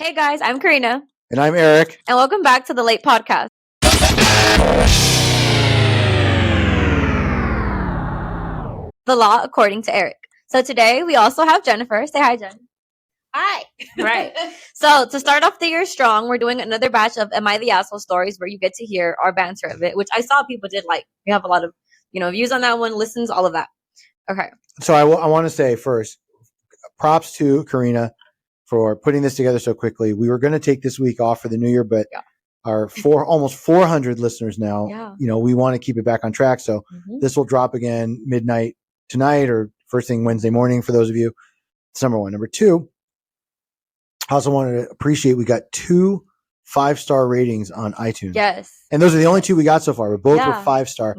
Hey guys, I'm Karina. And I'm Eric. And welcome back to the Late Podcast. The law according to Eric. So today we also have Jennifer. Say hi, Jen. Hi. Right. So to start off the year strong, we're doing another batch of Am I the Asshole stories where you get to hear our banter of it, which I saw people did like. We have a lot of, views on that one, listens, all of that. Okay. So I want to say first, props to Karina for putting this together so quickly. We were going to take this week off for the new year, but our almost 400 listeners now, we want to keep it back on track. So this will drop again midnight tonight or first thing Wednesday morning for those of you. That's number one. Number two, I also wanted to appreciate we got 2 5-star ratings on iTunes. Yes. And those are the only 2 we got so far, but both were 5-star.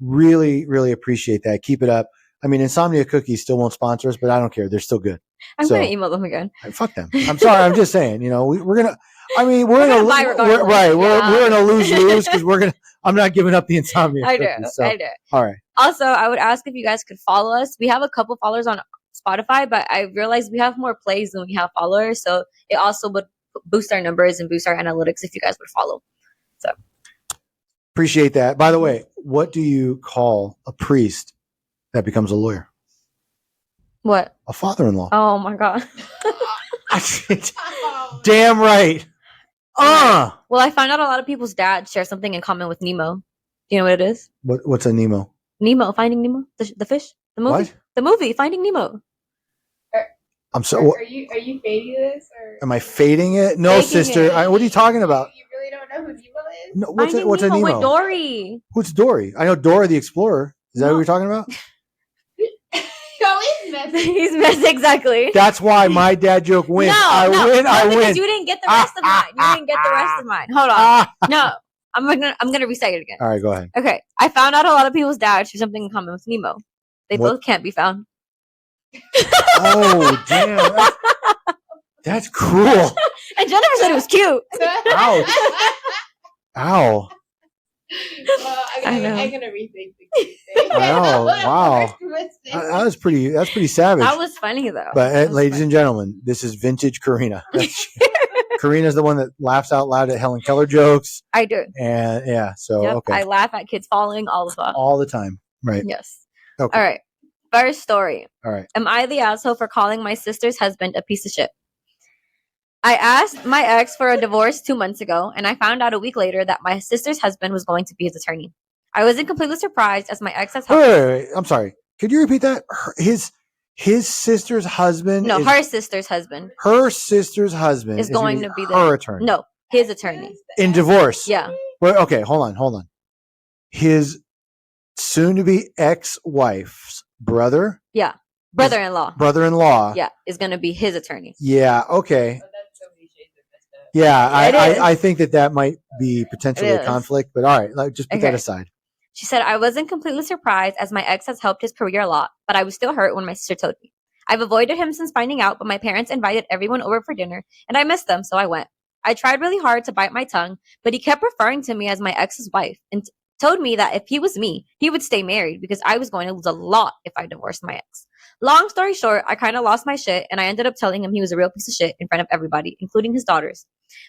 Really, really appreciate that. Keep it up. I mean, Insomnia Cookies still won't sponsor us, but I don't care. They're still good. I'm going to email them again. Fuck them. I'm sorry. I'm just saying, we're going to, we're in a lose-lose because I'm not giving up the Insomnia Cookies. I do. All right. Also, I would ask if you guys could follow us. We have a couple followers on Spotify, but I realized we have more plays than we have followers. So it also would boost our numbers and boost our analytics if you guys would follow. So appreciate that. By the way, what do you call a priest that becomes a lawyer? What? A father-in-law. Oh my God. Damn right. Well, I found out a lot of people's dads share something in common with Nemo. Do you know what it is? What's a Nemo? Nemo, Finding Nemo, the fish, the movie. What? The movie Finding Nemo. I'm so. Are you fading this or? Am I fading it? No, Faking sister. it. What are you talking about? You really don't know who Nemo is? No, what's Nemo a Nemo? with Dory. Who's Dory? I know Dora the Explorer. Is that what you're talking about? No, he's messy. He's messy, exactly. That's why my dad joke wins. No, I win. Because you didn't get the rest of mine. You didn't get the rest of mine. Hold on. No, I'm gonna recite it again. All right, go ahead. Okay, I found out a lot of people's dads share something in common with Nemo. They both can't be found. Oh, damn. That's cruel. And Jennifer said it was cute. Ouch. Ow. I'm gonna rethink the cute thing. I know. Wow. That's pretty savage. That was funny though. But ladies and gentlemen, this is vintage Karina. Karina's the one that laughs out loud at Helen Keller jokes. I do. And okay. I laugh at kids falling all the time. Right. Yes. Okay. All right. First story. All right. Am I the asshole for calling my sister's husband a piece of shit? I asked my ex for a divorce 2 months ago, and I found out a week later that my sister's husband was going to be his attorney. I wasn't completely surprised as my ex has helped. Wait. I'm sorry. Could you repeat that? His sister's husband? No, her sister's husband. Her sister's husband is going to be her attorney. No, his attorney. In divorce? Yeah. Well, okay, hold on. His soon-to-be ex-wife's brother? Yeah. Brother-in-law. Yeah, is going to be his attorney. Yeah, okay. Yeah, I think that might be potentially a conflict, but all right, just put that aside. She said, I wasn't completely surprised as my ex has helped his career a lot, but I was still hurt when my sister told me. I've avoided him since finding out, but my parents invited everyone over for dinner, and I missed them, so I went. I tried really hard to bite my tongue, but he kept referring to me as my ex's wife and told me that if he was me, he would stay married because I was going to lose a lot if I divorced my ex. Long story short, I kind of lost my shit, and I ended up telling him he was a real piece of shit in front of everybody, including his daughters.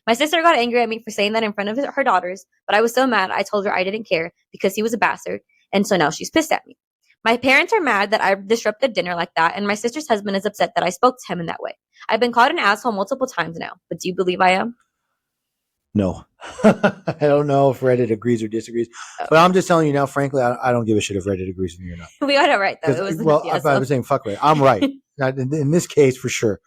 My sister got angry at me for saying that in front of her daughters, but I was so mad I told her I didn't care because he was a bastard, and so now she's pissed at me. My parents are mad that I disrupted dinner like that, and my sister's husband is upset that I spoke to him in that way. I've been called an asshole multiple times now, but do you believe I am? No. I don't know if Reddit agrees or disagrees, but I'm just telling you now, frankly, I don't give a shit if Reddit agrees with me or not. We got it right, though. I was saying fuck Reddit. I'm right. In this case, for sure.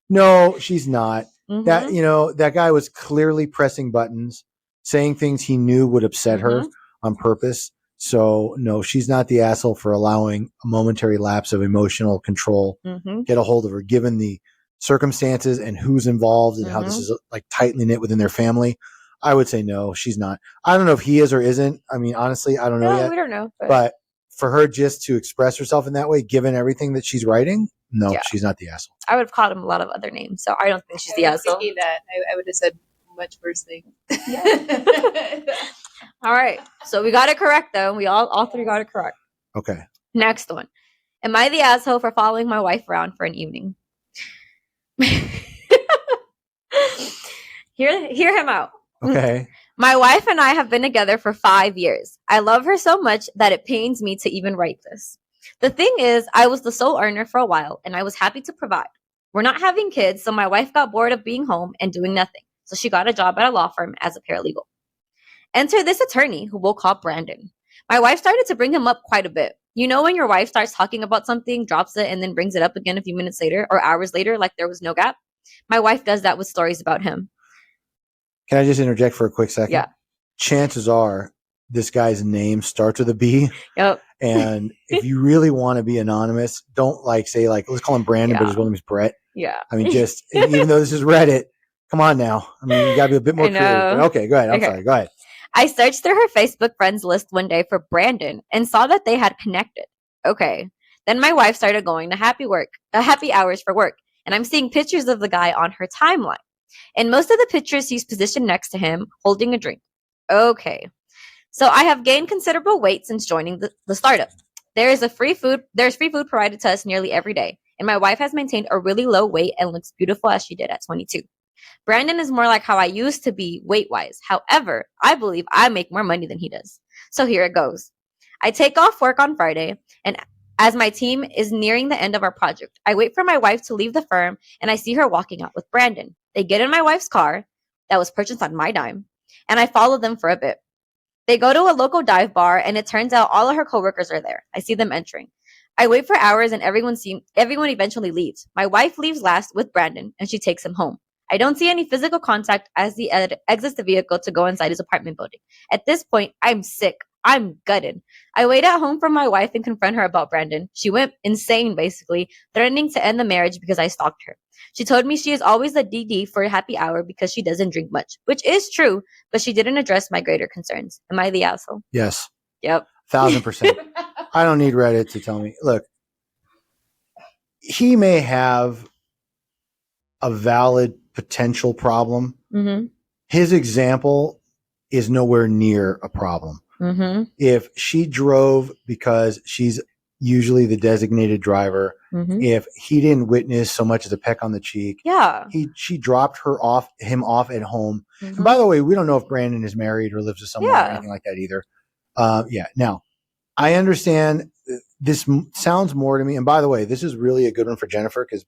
No, she's not. That guy was clearly pressing buttons, saying things he knew would upset her on purpose. So no, she's not the asshole for allowing a momentary lapse of emotional control get a hold of her, given the circumstances and who's involved and how this is like tightly knit within their family. I would say no, she's not. I don't know if he is or isn't. I mean, honestly, I don't know yet. We don't know. But for her just to express herself in that way, given everything that she's writing, no, she's not the asshole. I would have called him a lot of other names, so I don't think she's the asshole. That I would have said much worse things. All right, so we got it correct though. We all three got it correct. Okay. Next one. Am I the asshole for following my wife around for an evening? Hear him out. Okay. My wife and I have been together for 5 years. I love her so much that it pains me to even write this. The thing is, I was the sole earner for a while, and I was happy to provide. We're not having kids, so my wife got bored of being home and doing nothing. So she got a job at a law firm as a paralegal. Enter this attorney, who we'll call Brandon. My wife started to bring him up quite a bit. You know when your wife starts talking about something, drops it, and then brings it up again a few minutes later or hours later like there was no gap? My wife does that with stories about him. Can I just interject for a quick second? Yeah. Chances are this guy's name starts with a B. Yep. And if you really want to be anonymous, don't say let's call him Brandon, but his real name is Brett. Yeah. I mean, just even though this is Reddit, come on now. I mean, you got to be a bit more creative. But okay, go ahead. I'm sorry. Go ahead. I searched through her Facebook friends list one day for Brandon and saw that they had connected. Okay. Then my wife started going to happy hours for work, and I'm seeing pictures of the guy on her timeline. In most of the pictures, he's positioned next to him, holding a drink. Okay. So I have gained considerable weight since joining the startup. There's free food provided to us nearly every day, and my wife has maintained a really low weight and looks beautiful as she did at 22. Brandon is more like how I used to be weight-wise. However, I believe I make more money than he does. So here it goes. I take off work on Friday, and as my team is nearing the end of our project, I wait for my wife to leave the firm, and I see her walking out with Brandon. They get in my wife's car that was purchased on my dime, and I follow them for a bit. They go to a local dive bar, and it turns out all of her coworkers are there. I see them entering. I wait for hours, and everyone eventually leaves. My wife leaves last with Brandon, and she takes him home. I don't see any physical contact as he exits the vehicle to go inside his apartment building. At this point, I'm sick. I'm gutted. I wait at home for my wife and confront her about Brandon. She went insane, basically, threatening to end the marriage because I stalked her. She told me she is always the DD for a happy hour because she doesn't drink much, which is true, but she didn't address my greater concerns. Am I the asshole? Yes. Yep. 1,000%. I don't need Reddit to tell me. Look, he may have a valid potential problem. Mm-hmm. His example is nowhere near a problem. Mm-hmm. If she drove because she's usually the designated driver, if he didn't witness so much as a peck on the cheek, she dropped him off at home. And by the way, we don't know if Brandon is married or lives with someone or anything like that either. Now I understand this sounds more to me. And by the way, this is really a good one for Jennifer because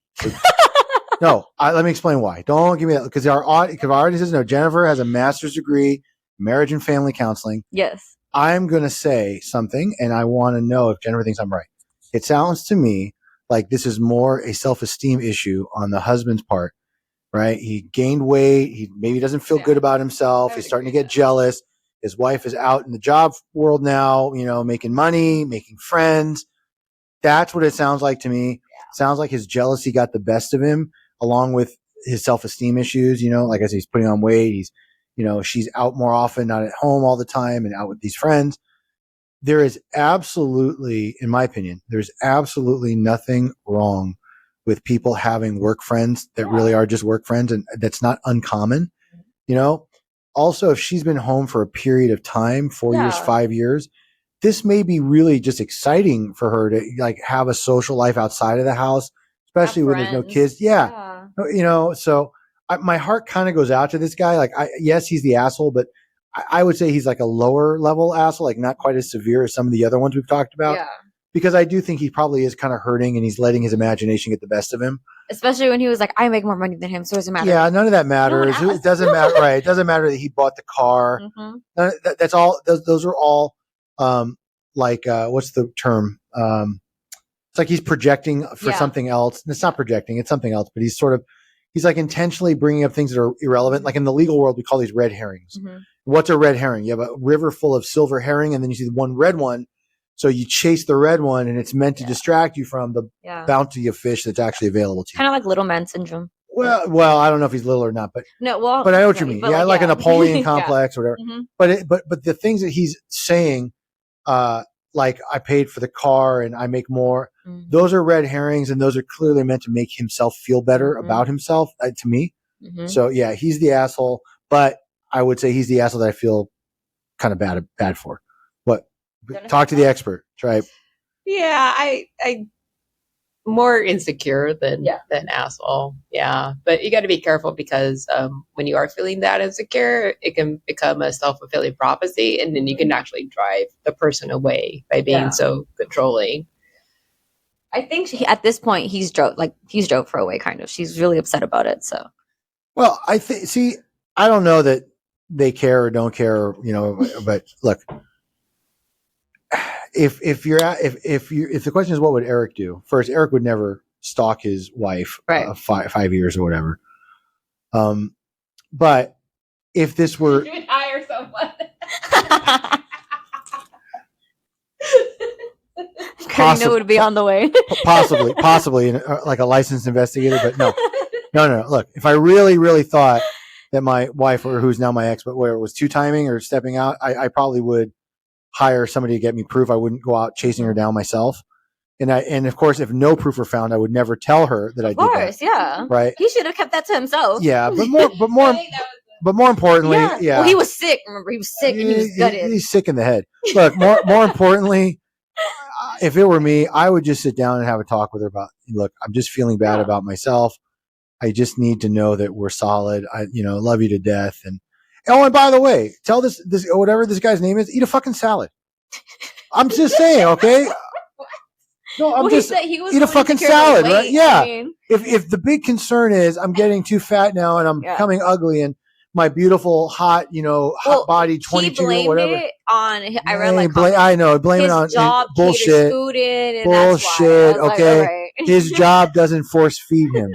no, let me explain why. Don't give me that because our audience doesn't know Jennifer has a master's degree, marriage and family counseling. Yes. I'm going to say something and I want to know if Jennifer thinks I'm right. It sounds to me like this is more a self-esteem issue on the husband's part, right? He gained weight. He maybe doesn't feel good about himself. He's starting to get jealous. His wife is out in the job world now, making money, making friends. That's what it sounds like to me. Sounds like his jealousy got the best of him along with his self-esteem issues. Like I said, he's putting on weight. She's out more often, not at home all the time and out with these friends. There is absolutely, in my opinion, there's absolutely nothing wrong with people having work friends that really are just work friends. And that's not uncommon, Also, if she's been home for a period of time, 4 years, 5 years, this may be really just exciting for her to have a social life outside of the house, especially when there's no kids. Yeah. So my heart kind of goes out to this guy. Yes, he's the asshole, but I would say he's like a lower level asshole, not quite as severe as some of the other ones we've talked about. Yeah. Because I do think he probably is kind of hurting and he's letting his imagination get the best of him. Especially when he was like, I make more money than him, so it doesn't matter. Yeah, none of that matters. It doesn't matter. Right. It doesn't matter that he bought the car. That's all. Those are all what's the term? It's like he's projecting for something else. It's not projecting. It's something else, but he's intentionally bringing up things that are irrelevant. Like in the legal world, we call these red herrings. What's a red herring? You have a river full of silver herring and then you see one red one. So you chase the red one and it's meant to distract you from the bounty of fish that's actually available to you. Kind of like little man syndrome. Well, I don't know if he's little or not, but no, well, but I know what you mean. Yeah, like a Napoleon complex or whatever. But the things that he's saying, like I paid for the car and I make more, those are red herrings and those are clearly meant to make himself feel better about himself, to me. So yeah, he's the asshole, but I would say he's the asshole that I feel kind of bad for. What? Talk to the expert. Try. Yeah, more insecure than asshole. Yeah, but you got to be careful because when you are feeling that insecure, it can become a self-fulfilling prophecy, and then you can actually drive the person away by being so controlling. I think at this point he's drove her away. Kind of, she's really upset about it. So, well, I don't know that they care or don't care, but look. If the question is what would Eric do? First, Eric would never stalk his wife 5 years or whatever. But if this were, you would hire someone. Karina would be on the way. possibly like a licensed investigator, but no. Look, if I really thought that my wife, or who's now my ex, but where it was two-timing or stepping out, I probably would hire somebody to get me proof. I wouldn't go out chasing her down myself. And of course, if no proof were found, I would never tell her that I did that. Of course, yeah. Right. He should have kept that to himself. Yeah, but more importantly, yeah. Well, he was sick. Remember, he was sick and he was gutted. He's sick in the head. Look, more importantly, if it were me, I would just sit down and have a talk with her about, look, I'm just feeling bad about myself. I just need to know that we're solid. I love you to death. And by the way, tell this whatever this guy's name is, eat a fucking salad. I'm just saying, okay? No, I'm just eat a fucking salad, right? Yeah. I mean, if the big concern is I'm getting too fat now and I'm becoming ugly and my beautiful, hot, hot body 22 or whatever. It on I read I know, blame it on job bullshit. And bullshit. Okay, like, right. His job doesn't force feed him.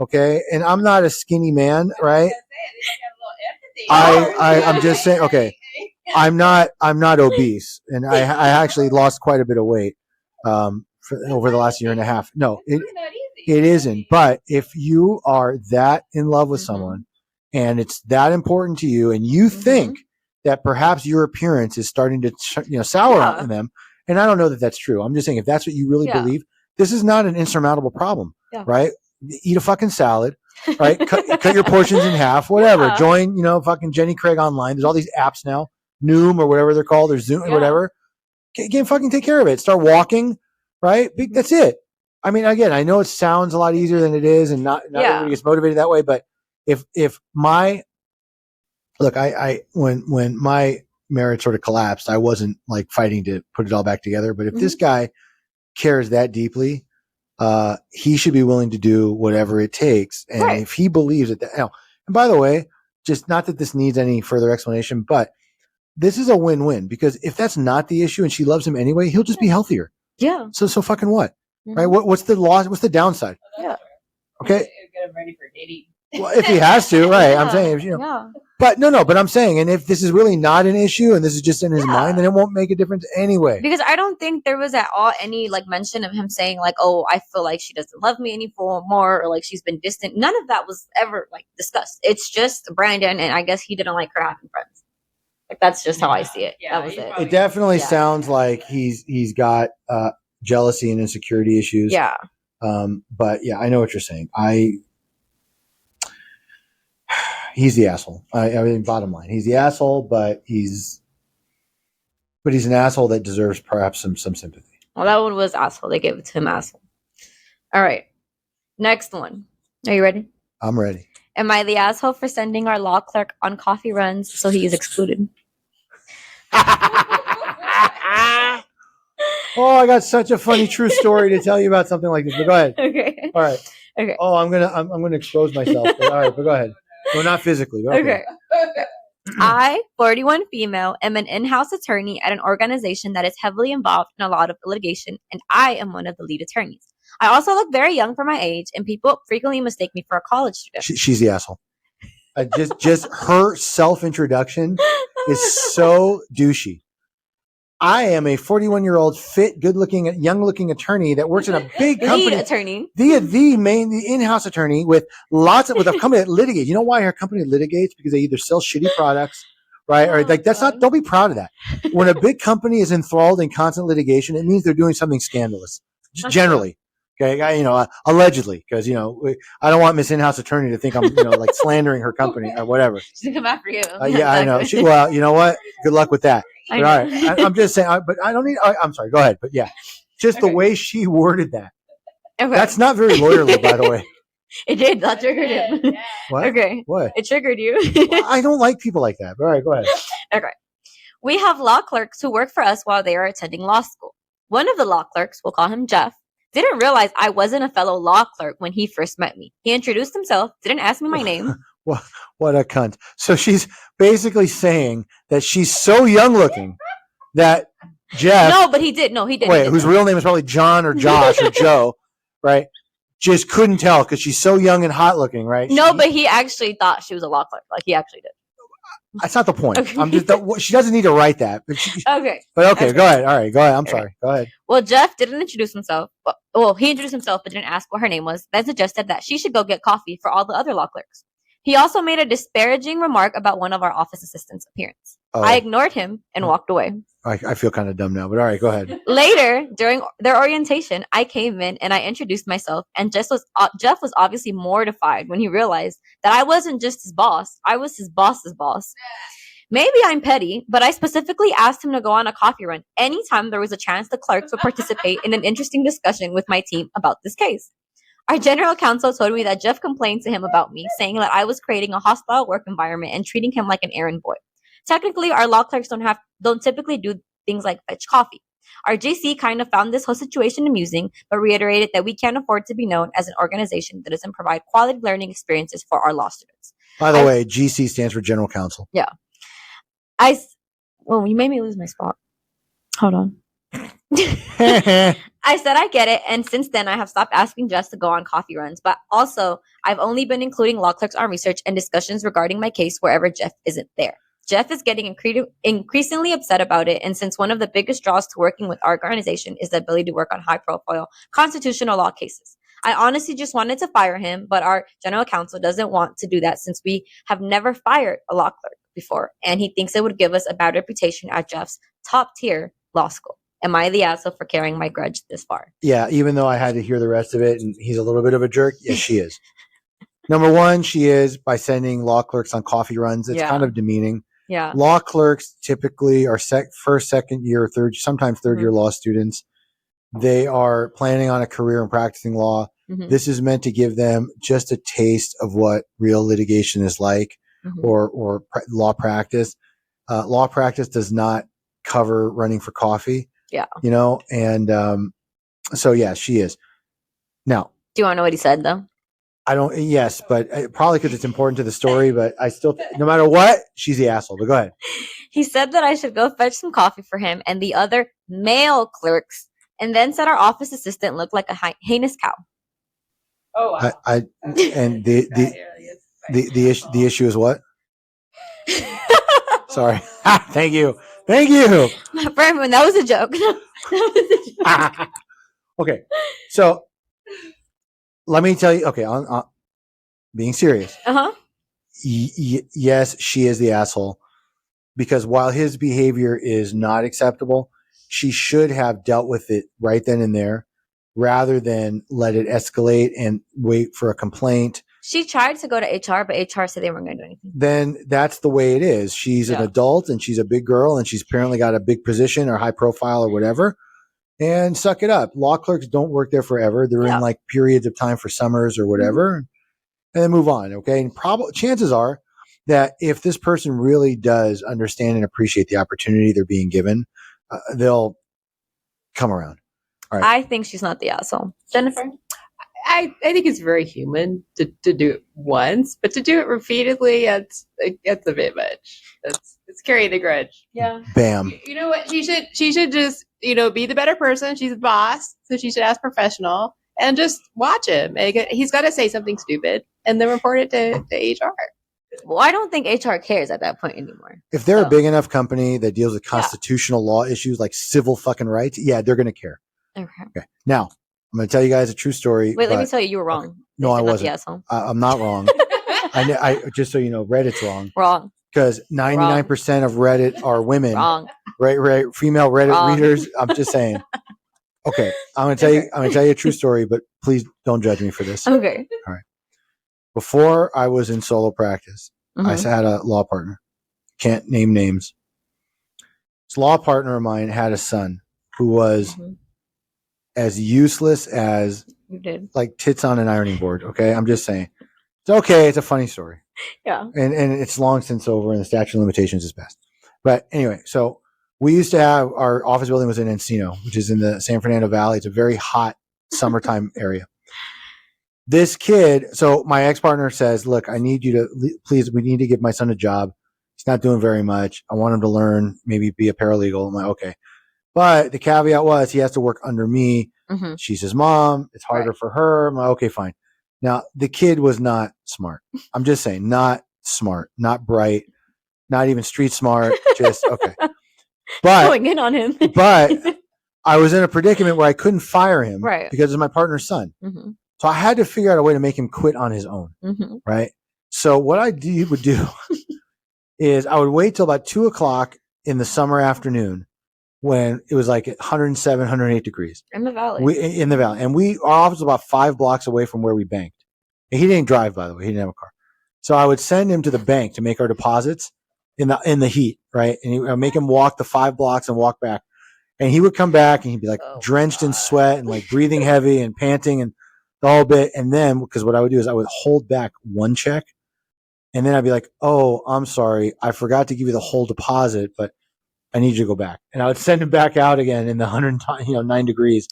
Okay, and I'm not a skinny man, right? I'm just saying. Okay, I'm not obese, and I actually lost quite a bit of weight over the last year and a half. No, it isn't. But if you are that in love with someone, and it's that important to you, and you think that perhaps your appearance is starting to sour on them, and I don't know that that's true. I'm just saying, if that's what you really believe, this is not an insurmountable problem, right? Eat a fucking salad, right? cut your portions in half, whatever. Join, fucking Jenny Craig online. There's all these apps now, Noom or whatever they're called, or Zoom or whatever. Again, fucking take care of it. Start walking, right? That's it. I mean, again, I know it sounds a lot easier than it is, and not everybody gets motivated that way. But if my when my marriage sort of collapsed, I wasn't like fighting to put it all back together. But if this guy cares that deeply, he should be willing to do whatever it takes. And if he believes that, and by the way, just not that this needs any further explanation, but this is a win-win, because if that's not the issue and she loves him anyway, he'll just be healthier. Yeah. So fucking what? Right? What's the loss? What's the downside? Yeah. Okay. Get him ready for dating. Well, if he has to, right? I'm saying, But no. But I'm saying, and if this is really not an issue and this is just in his mind, then it won't make a difference anyway. Because I don't think there was at all any mention of him saying oh, I feel like she doesn't love me anymore, or like she's been distant. None of that was ever discussed. It's just Brandon, and I guess he didn't like her having friends. That's just how I see it. That was it. It definitely sounds like he's got jealousy and insecurity issues. Yeah. But yeah, I know what you're saying. He's the asshole. I mean, bottom line, he's the asshole, but he's an asshole that deserves perhaps some sympathy. Well, that one was asshole. They gave it to him, asshole. All right. Next one. Are you ready? I'm ready. Am I the asshole for sending our law clerk on coffee runs so he is excluded? Oh, I got such a funny true story to tell you about something like this. But go ahead. Okay. All right. Okay. Oh, I'm gonna expose myself. But all right, but go ahead. Well, not physically. But okay. I, 41 female, am an in-house attorney at an organization that is heavily involved in a lot of litigation, and I am one of the lead attorneys. I also look very young for my age, and people frequently mistake me for a college student. She's the asshole. Just her self-introduction is so douchey. I am a 41-year-old, fit, good-looking, young-looking attorney that works in a big company. Lead attorney. The in-house attorney with a company that litigates. You know why her company litigates? Because they either sell shitty products, right? Or don't be proud of that. When a big company is enthralled in constant litigation, it means they're doing something scandalous, generally. Okay, allegedly, because I don't want Miss In-House Attorney to think I'm slandering her company or whatever. She's gonna come after you. Yeah, I know. Well, you know what? Good luck with that. But, all right, I'm just saying. But I don't need. I'm sorry. Go ahead. But yeah, just the way she worded that. Okay. That's not very lawyerly, by the way. It did. That triggered him. Yeah. What? Okay. What? It triggered you. Well, I don't like people like that. All right, go ahead. Okay. We have law clerks who work for us while they are attending law school. One of the law clerks, we'll call him Jeff, didn't realize I wasn't a fellow law clerk when he first met me. He introduced himself, didn't ask me my name. What a cunt. So she's basically saying that she's so young looking that Jeff. No, but he did. No, he did. Wait, whose real name is probably John or Josh or Joe, right? Just couldn't tell because she's so young and hot looking, right? No, but he actually thought she was a law clerk. Like, he actually did. That's not the point. Okay. I'm just. She doesn't need to write that. But Okay. okay, go ahead. All right, go ahead. I'm sorry. Go ahead. Well, Jeff didn't introduce himself. Well, he introduced himself, but didn't ask what her name was. That suggested that she should go get coffee for all the other law clerks. He also made a disparaging remark about one of our office assistants' appearance. Oh. I ignored him and walked away. I feel kind of dumb now, but all right, go ahead. Later, during their orientation, I came in and I introduced myself, and Jeff was obviously mortified when he realized that I wasn't just his boss, I was his boss's boss. Maybe I'm petty, but I specifically asked him to go on a coffee run anytime there was a chance the clerks would participate in an interesting discussion with my team about this case. Our general counsel told me that Jeff complained to him about me, saying that I was creating a hostile work environment and treating him like an errand boy. Technically, our law clerks don't typically do things like fetch coffee. Our GC kind of found this whole situation amusing, but reiterated that we can't afford to be known as an organization that doesn't provide quality learning experiences for our law students. By the way, GC stands for General Counsel. Yeah. Well, you made me lose my spot. Hold on. I said I get it, and since then I have stopped asking Jess to go on coffee runs, but also I've only been including law clerks on research and discussions regarding my case wherever Jeff isn't there. Jeff is getting increasingly upset about it, and since one of the biggest draws to working with our organization is the ability to work on high-profile constitutional law cases. I honestly just wanted to fire him, but our general counsel doesn't want to do that since we have never fired a law clerk before, and he thinks it would give us a bad reputation at Jeff's top-tier law school. Am I the asshole for carrying my grudge this far? Yeah, even though I had to hear the rest of it, and he's a little bit of a jerk. Yes, she is. Number one, she is by sending law clerks on coffee runs. It's kind of demeaning. Yeah. Law clerks typically are first, second year, third, sometimes third year law students. They are planning on a career in practicing law. Mm-hmm. This is meant to give them just a taste of what real litigation is like, or law practice. Law practice does not cover running for coffee. Yeah. You know, and so yeah, she is. Now, do you want to know what he said though? I don't. Yes, but probably because it's important to the story. But I still, no matter what, she's the asshole. But go ahead. He said that I should go fetch some coffee for him and the other male clerks, and then said our office assistant looked like a heinous cow. Oh, wow. And the issue is what? Sorry. Thank you. For everyone, that was a joke. Okay, so let me tell you. Okay, on being serious. Yes, she is the asshole, because while his behavior is not acceptable, she should have dealt with it right then and there, rather than let it escalate and wait for a complaint. She tried to go to HR, but HR said they weren't going to do anything. Then that's the way it is. She's an adult and she's a big girl and she's apparently got a big position or high profile or whatever. And suck it up. Law clerks don't work there forever. They're in like periods of time for summers or whatever, and then move on. Okay. And chances are that if this person really does understand and appreciate the opportunity they're being given, they'll come around. All right. I think she's not the asshole. Jennifer? I think it's very human to do it once, but to do it repeatedly, it's a bit much. It's carrying a grudge. Yeah. Bam. You know what? She should just, be the better person. She's the boss, so she should act professional and just watch him. He's got to say something stupid and then report it to HR. Well, I don't think HR cares at that point anymore. If they're a big enough company that deals with constitutional law issues like civil fucking rights, they're going to care. Okay. Now, I'm going to tell you guys a true story. Wait, let me tell you were wrong. Okay. No, I wasn't. I'm not wrong. I just so you know, Reddit's wrong. Wrong. Because 99% of Reddit are women. Wrong. Right. Female Reddit readers. I'm just saying. Okay. I'm going to tell you a true story, but please don't judge me for this. Okay. All right. Before I was in solo practice, I had a law partner. Can't name names. This law partner of mine had a son who was as useless as You did. Like tits on an ironing board. Okay, I'm just saying. It's okay. It's a funny story. Yeah. And it's long since over, and the statute of limitations is past. But anyway, so we used to have our office building was in Encino, which is in the San Fernando Valley. It's a very hot summertime area. This kid, so my ex-partner says, look, I need you to, please, we need to give my son a job. He's not doing very much. I want him to learn, maybe be a paralegal. I'm like, okay. But the caveat was he has to work under me. Mm-hmm. She's his mom. It's harder for her. I'm like, okay, fine. Now, the kid was not smart. I'm just saying, not smart, not bright, not even street smart. Just, okay. But, going in on him. But I was in a predicament where I couldn't fire him because it's my partner's son. Mm-hmm. So I had to figure out a way to make him quit on his own. Mm-hmm. Right. So what I would do is I would wait till about 2:00 in the summer afternoon when it was like 107, 108 degrees. In the valley. In the valley. And our office was about 5 blocks away from where we banked. And he didn't drive, by the way. He didn't have a car. So I would send him to the bank to make our deposits in the heat. Right. And I'd make him walk the 5 blocks and walk back. And he would come back and he'd be like drenched in sweat and like breathing heavy and panting and the whole bit. And then, because what I would do is I would hold back one check. And then I'd be like, oh, I'm sorry. I forgot to give you the whole deposit, but I need you to go back. And I would send him back out again in the 9 degrees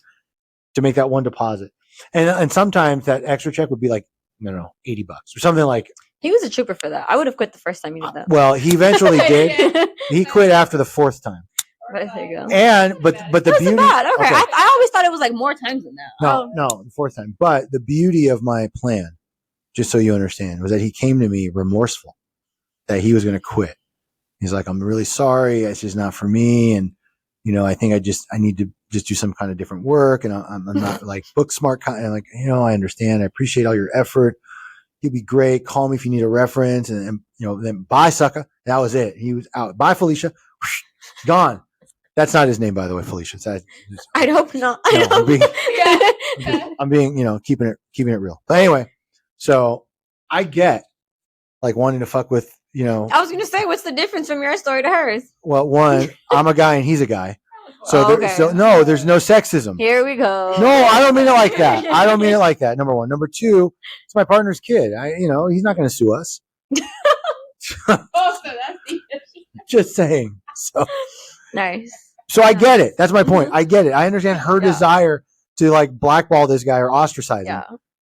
to make that one deposit. And sometimes that extra check would be like, $80 or something like. He was a trooper for that. I would have quit the first time you did that. Well, he eventually did. He quit after the 4th time. But there you go. And but the beauty. Bad. Okay. I always thought it was like more times than that. No, the 4th time. But the beauty of my plan, just so you understand, was that he came to me remorseful that he was going to quit. He's like, I'm really sorry. It's just not for me. And, I think I need to just do some kind of different work. And I'm not like book smart. And like, I understand. I appreciate all your effort. You'd be great. Call me if you need a reference. And then bye, sucker. That was it. He was out. Bye, Felicia. Gone. That's not his name, by the way, Felicia. I'd hope not. I'm being, keeping it real. But anyway, so I get like wanting to fuck with, I was going to say, what's the difference from your story to hers? Well, one, I'm a guy and he's a guy. So, no, there's no sexism. Here we go. No, I don't mean it like that. I don't mean it like that. Number one. Number two, it's my partner's kid. He's not going to sue us. So that's the Just saying. So nice. So I get it. That's my point. I get it. I understand her desire to like blackball this guy or ostracize him.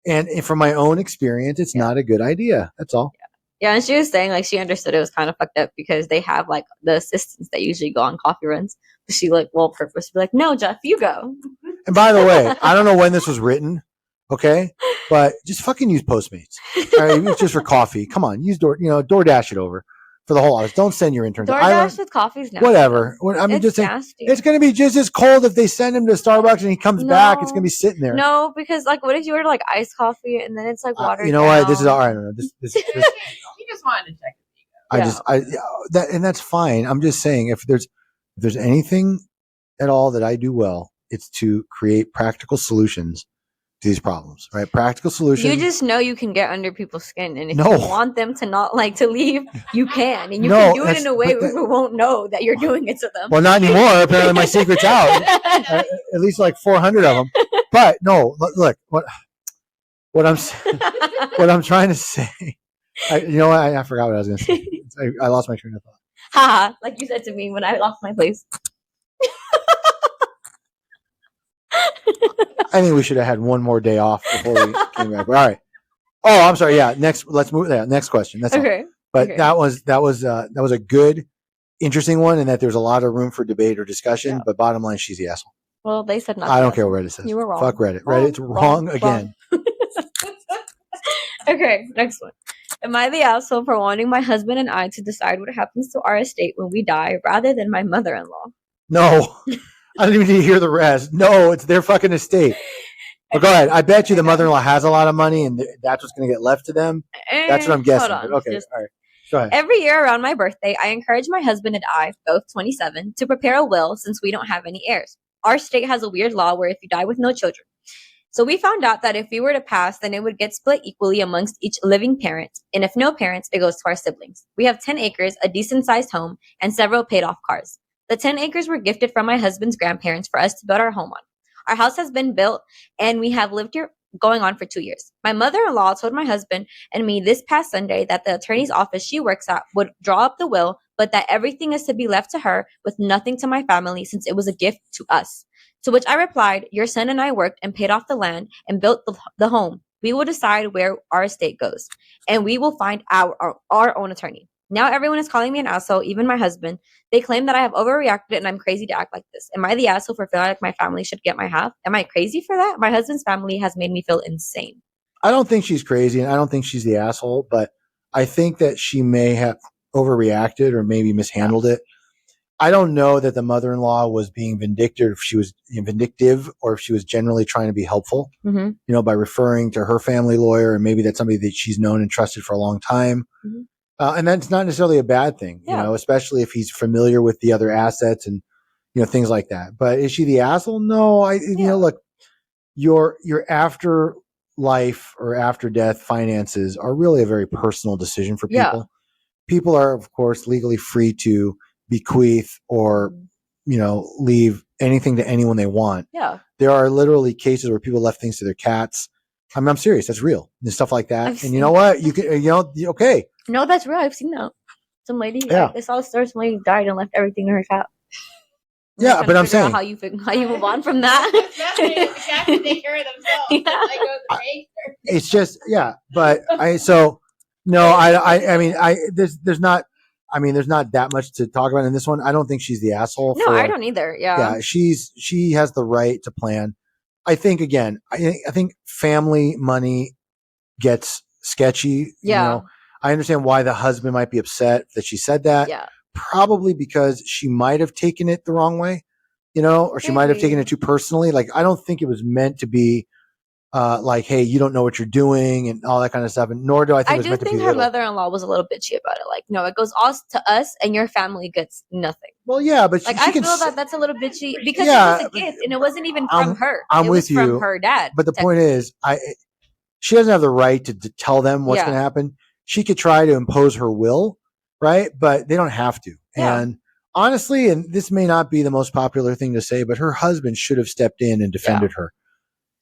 And from my own experience, it's not a good idea. That's all. Yeah, and she was saying like she understood it was kind of fucked up because they have like the assistants that usually go on coffee runs. But she purposely like, no, Jeff, you go. And by the way, I don't know when this was written, okay, but just fucking use Postmates. All right, it's just for coffee. Come on, use DoorDash it over for the whole office. Don't send your interns. DoorDash with coffee's nasty. Whatever. I mean, just saying, it's going to be just as cold if they send him to Starbucks and he comes back. It's going to be sitting there. No, because like, what if you order like iced coffee and then it's like watered You know down? what? This is all right. I don't know. This You just wanted to check. And that's fine. I'm just saying if there's anything at all that I do well, it's to create practical solutions to these problems, right? Practical solutions. You just know you can get under people's skin, and if you want them to not like to leave, you can, and you can do it in a way where people won't know that you're doing it to them. Well, not anymore. Apparently, my secret's out. At least like 400 of them. But no, look what I'm trying to say. I forgot what I was going to say. I lost my train of thought. Ha! Like you said to me when I lost my place. I think we should have had one more day off before we came back. All right. Oh, I'm sorry. Yeah. Let's move. Yeah. Next question. That's okay. All. But that was a good, interesting one, and that there's a lot of room for debate or discussion. Yeah. But bottom line, she's the asshole. Well, they said nothing. I don't care what Reddit says. You were wrong. Fuck Reddit. Reddit's wrong again. Okay. Next one. Am I the asshole for wanting my husband and I to decide what happens to our estate when we die, rather than my mother-in-law? No. I don't even need to hear the rest. No, it's their fucking estate. But go ahead. I bet you the mother-in-law has a lot of money and that's what's going to get left to them. That's what I'm guessing. Okay. All right. Go ahead. Every year around my birthday, I encourage my husband and I, both 27, to prepare a will since we don't have any heirs. Our state has a weird law where if you die with no children. So we found out that if we were to pass, then it would get split equally amongst each living parent. And if no parents, it goes to our siblings. We have 10 acres, a decent-sized home, and several paid-off cars. The 10 acres were gifted from my husband's grandparents for us to build our home on. Our house has been built, and we have lived here going on for 2 years. My mother-in-law told my husband and me this past Sunday that the attorney's office she works at would draw up the will, but that everything is to be left to her with nothing to my family since it was a gift to us. To which I replied, your son and I worked and paid off the land and built the home. We will decide where our estate goes, and we will find our own attorney. Now everyone is calling me an asshole, even my husband. They claim that I have overreacted and I'm crazy to act like this. Am I the asshole for feeling like my family should get my half? Am I crazy for that? My husband's family has made me feel insane. I don't think she's crazy, and I don't think she's the asshole, but I think that she may have overreacted or maybe mishandled it. I don't know that the mother-in-law was being vindictive, or if she was generally trying to be helpful, by referring to her family lawyer, and maybe that's somebody that she's known and trusted for a long time. And that's not necessarily a bad thing, especially if he's familiar with the other assets and, things like that. But is she the asshole? No, look, your afterlife or after death finances are really a very personal decision for people. Yeah. People are, of course, legally free to bequeath or, leave anything to anyone they want. Yeah. There are literally cases where people left things to their cats. I'm serious. That's real. And stuff like that. And you know what? You can, okay. No, that's real. I've seen that. Some lady, I saw a story. Some lady died and left everything to her cat. Yeah, but I'm saying how you move on from that. The cats can take care of themselves. Yeah. It's just but there's not that much to talk about in this one. I don't think she's the asshole. No, I don't either. Yeah, she has the right to plan. I think again, I think family money gets sketchy. Yeah. I understand why the husband might be upset that she said that. Yeah. Probably because she might have taken it the wrong way, or she might have taken it too personally. Like, I don't think it was meant to be like, hey, you don't know what you're doing and all that kind of stuff. And nor do I think it was meant to be I do think her mother-in-law was a little bitchy about it. Like, no, it goes all to us and your family gets nothing. Well, yeah, but like, I feel that that's a little bitchy because it was a gift and it wasn't even from her. I'm with you. From her dad. But the point is, she doesn't have the right to tell them what's going to happen. She could try to impose her will, right? But they don't have to. Yeah. And honestly, and this may not be the most popular thing to say, but her husband should have stepped in and defended her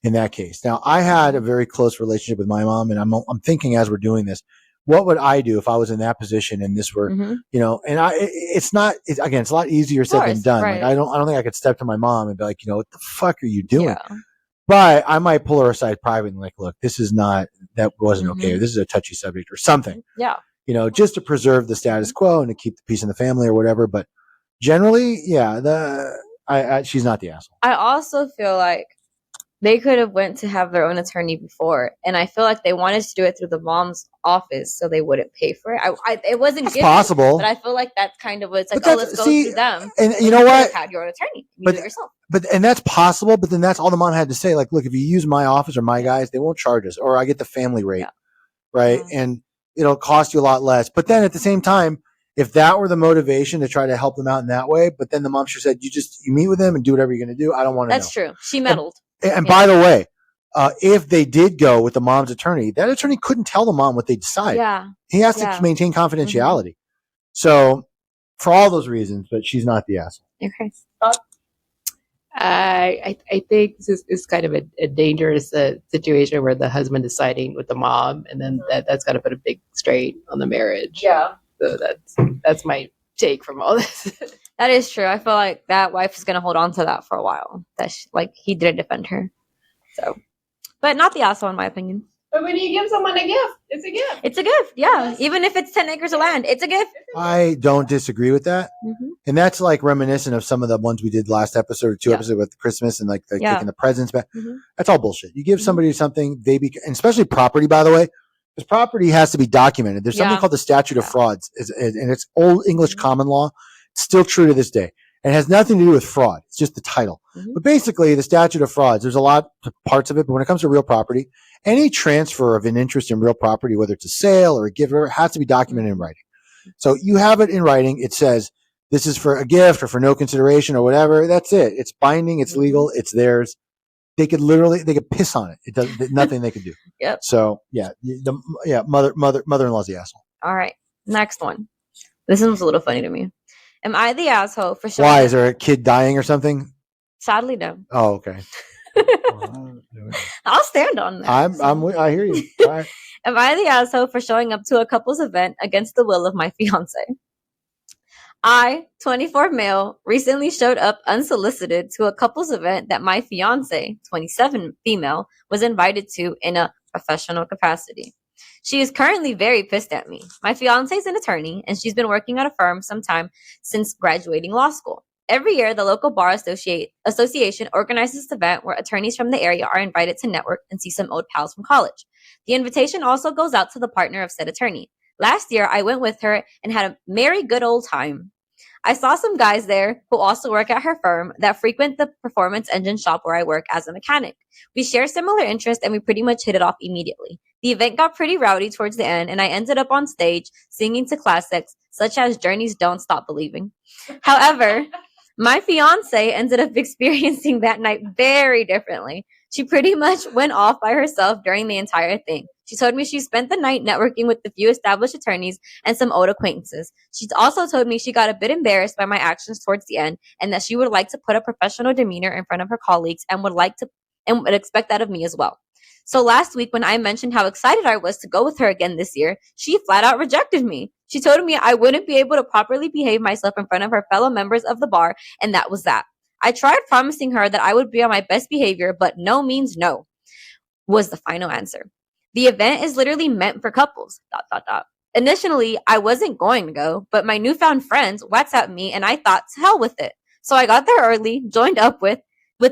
in that case. Now, I had a very close relationship with my mom, and I'm thinking as we're doing this, what would I do if I was in that position and this were, and it's a lot easier said than done. Right. Like, I don't think I could step to my mom and be like, what the fuck are you doing? Yeah. But I might pull her aside privately and like, look, that wasn't okay. Or this is a touchy subject or something. Yeah. Just to preserve the status quo and to keep the peace in the family or whatever. But generally, she's not the asshole. I also feel like they could have went to have their own attorney before, and I feel like they wanted to do it through the mom's office so they wouldn't pay for it. It wasn't possible, but I feel like that's kind of what it's like. Let's go through them. And you know what? Had your own attorney. You do it yourself. And that's possible. But then that's all the mom had to say. Like, look, if you use my office or my guys, they won't charge us, or I get the family rate, right? And it'll cost you a lot less. But then at the same time, if that were the motivation to try to help them out in that way, but then the mom should have said, you meet with them and do whatever you're going to do. I don't want to know. That's true. She meddled. And by the way, if they did go with the mom's attorney, that attorney couldn't tell the mom what they decide. Yeah. He has to maintain confidentiality. So for all those reasons, but she's not the asshole. Okay. I think this is kind of a dangerous situation where the husband is siding with the mom, and then that's got to put a big strain on the marriage. Yeah. So that's my take from all this. That is true. I feel like that wife is going to hold on to that for a while. That he didn't defend her. So, but not the asshole in my opinion. But when you give someone a gift, it's a gift. It's a gift, yeah. Yes. Even if it's 10 acres of land, it's a gift. I don't disagree with that. And that's like reminiscent of some of the ones we did last episode or two episodes with Christmas and like taking the presents back. That's all bullshit. You give somebody something, and especially property, by the way, because property has to be documented. There's something called the statute of frauds, and it's old English common law. It's still true to this day. And it has nothing to do with fraud. It's just the title. But basically, the statute of frauds, there's a lot of parts of it. But when it comes to real property, any transfer of an interest in real property, whether it's a sale or a gift, has to be documented in writing. So you have it in writing. It says this is for a gift or for no consideration or whatever. That's it. It's binding. It's legal. It's theirs. They could piss on it. It does nothing they could do. Yep. So mother-in-law's the asshole. All right. Next one. This one was a little funny to me. Am I the asshole for showing? Why? Is there a kid dying or something? Sadly, no. Oh, okay. I'll stand on that. I hear you. All right. Am I the asshole for showing up to a couple's event against the will of my fiance? I, 24 male, recently showed up unsolicited to a couple's event that my fiance, 27 female, was invited to in a professional capacity. She is currently very pissed at me. My fiance is an attorney, and she's been working at a firm sometime since graduating law school. Every year, the local bar association organizes this event where attorneys from the area are invited to network and see some old pals from college. The invitation also goes out to the partner of said attorney. Last year, I went with her and had a merry good old time. I saw some guys there who also work at her firm that frequent the performance engine shop where I work as a mechanic. We share similar interests and we pretty much hit it off immediately. The event got pretty rowdy towards the end and I ended up on stage singing to classics such as Journey's Don't Stop Believing. However, my fiance ended up experiencing that night very differently. She pretty much went off by herself during the entire thing. She told me she spent the night networking with the few established attorneys and some old acquaintances. She also told me she got a bit embarrassed by my actions towards the end and that she would like to put a professional demeanor in front of her colleagues and would expect that of me as well. So last week when I mentioned how excited I was to go with her again this year, she flat out rejected me. She told me I wouldn't be able to properly behave myself in front of her fellow members of the bar, and that was that. I tried promising her that I would be on my best behavior, but no means no, was the final answer. The event is literally meant for couples, ... Initially, I wasn't going to go, but my newfound friends WhatsApped me and I thought, to hell with it. So I got there early, joined up with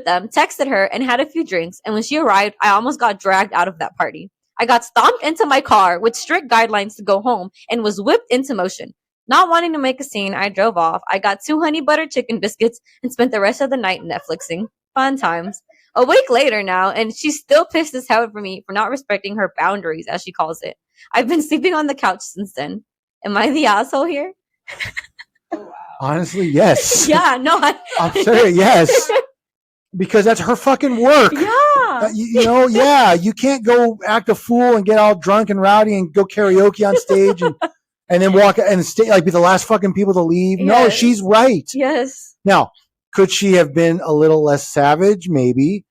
them, texted her, and had a few drinks. And when she arrived, I almost got dragged out of that party. I got stomped into my car with strict guidelines to go home and was whipped into motion. Not wanting to make a scene, I drove off. I got 2 honey butter chicken biscuits and spent the rest of the night Netflixing. Fun times. A week later now, and she's still pissed as hell for me for not respecting her boundaries, as she calls it. I've been sleeping on the couch since then. Am I the asshole here? Honestly, yes. Yeah, no. I'm sorry, yes. Because that's her fucking work. Yeah. Yeah. You can't go act a fool and get all drunk and rowdy and go karaoke on stage and then walk and stay like be the last fucking people to leave. Yes. No, she's right. Yes. Now, could she have been a little less savage? Maybe.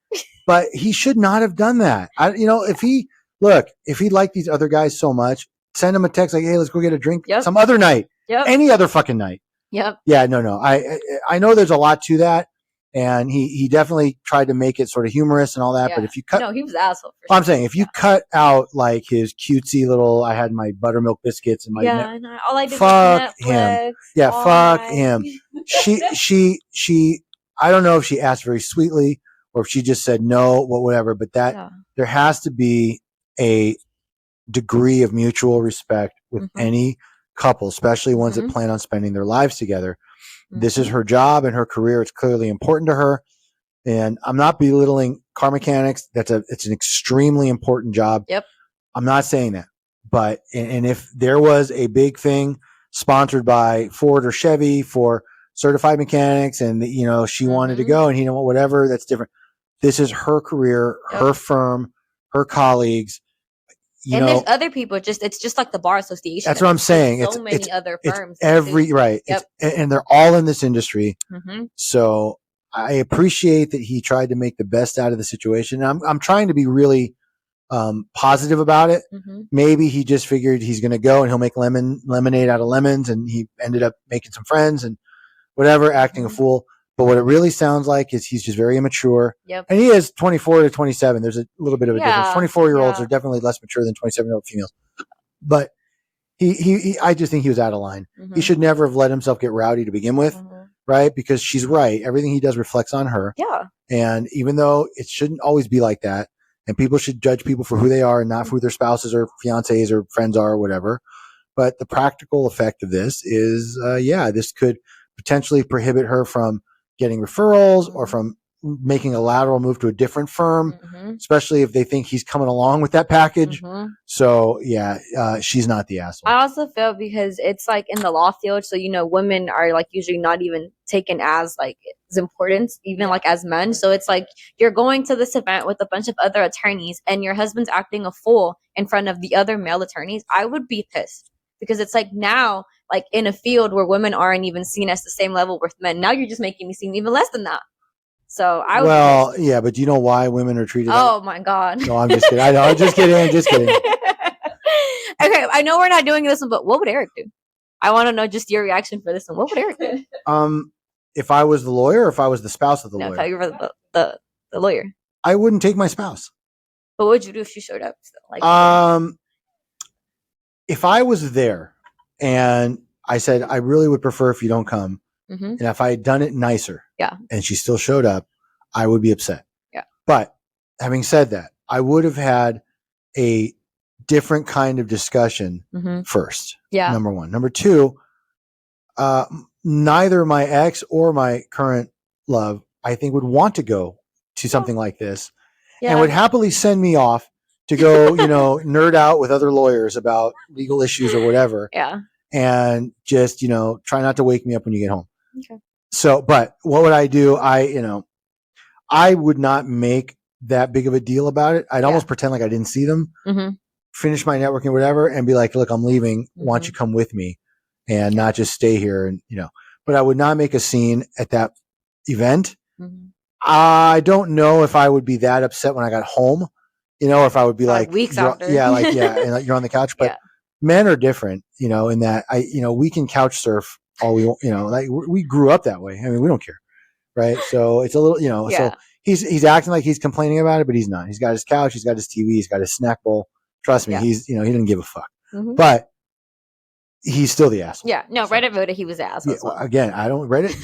But he should not have done that. If he liked these other guys so much, send him a text like, hey, let's go get a drink some other night. Yep. Any other fucking night. Yep. Yeah, no. I know there's a lot to that. And he definitely tried to make it sort of humorous and all that. Yeah. But if you cut, no, he was an asshole. For sure. I'm saying if you cut out like his cutesy little, I had my buttermilk biscuits and my all I did fuck was Netflix. Him. Yeah, fuck him. She. I don't know if she asked very sweetly or if she just said no, whatever. But there has to be a degree of mutual respect with any couple, especially ones that plan on spending their lives together. This is her job and her career. It's clearly important to her. And I'm not belittling car mechanics. It's an extremely important job. Yep. I'm not saying that. But, and if there was a big thing sponsored by Ford or Chevy for certified mechanics and, she wanted to go and whatever, that's different. This is her career, her firm, her colleagues. There's other people. It's just like the bar association. That's what I'm saying. So many other firms. Right. Yep. And they're all in this industry. So I appreciate that he tried to make the best out of the situation. I'm trying to be really positive about it. Maybe he just figured he's going to go and he'll make lemonade out of lemons, and he ended up making some friends and whatever, acting a fool. But what it really sounds like is he's just very immature. Yep. And he is 24 to 27. There's a little bit of a difference. 24-year-olds are definitely less mature than 27-year-old females. But I just think he was out of line. He should never have let himself get rowdy to begin with, right? Because she's right. Everything he does reflects on her. Yeah. And even though it shouldn't always be like that, and people should judge people for who they are and not for who their spouses or fiancés or friends are or whatever. But the practical effect of this is, this could potentially prohibit her from getting referrals or from making a lateral move to a different firm, especially if they think he's coming along with that package. So she's not the asshole. I also feel because it's like in the law field. So, women are like usually not even taken as like as important, even like as men. So it's like you're going to this event with a bunch of other attorneys and your husband's acting a fool in front of the other male attorneys. I would be pissed because it's like now, like in a field where women aren't even seen as the same level with men. Now you're just making me seem even less than that. So I was pissed. Yeah, but do you know why women are treated? Oh my god! No, I'm just kidding. I know. I'm just kidding. I'm just kidding. Okay, I know we're not doing this one, but what would Eric do? I want to know just your reaction for this one. What would Eric do? If I was the lawyer, or if I was the spouse of the lawyer, if I were the lawyer, I wouldn't take my spouse. But what would you do if she showed up? Still? If I was there and I said I really would prefer if you don't come, and if I had done it nicer, and she still showed up, I would be upset. Yeah. But having said that, I would have had a different kind of discussion first. Yeah. Number one. Number two, neither my ex or my current love, I think, would want to go to something like this and would happily send me off to go, nerd out with other lawyers about legal issues or whatever. Yeah. And just, try not to wake me up when you get home. Okay. So, but what would I do? I would not make that big of a deal about it. I'd almost pretend like I didn't see them, finish my networking, whatever, and be like, look, I'm leaving. Why don't you come with me and not just stay here? And, but I would not make a scene at that event. I don't know if I would be that upset when I got home, or if I would be like weeks after. and you're on the couch, but men are different, in that we can couch surf all we want, like we grew up that way. I mean, we don't care. Right. So it's a little, so he's acting like he's complaining about it, but he's not. He's got his couch, he's got his TV, he's got his snack bowl. Trust me, he's, he didn't give a fuck, but he's still the asshole. Yeah. No, Reddit voted he was the asshole. Well. Again, I don't Reddit.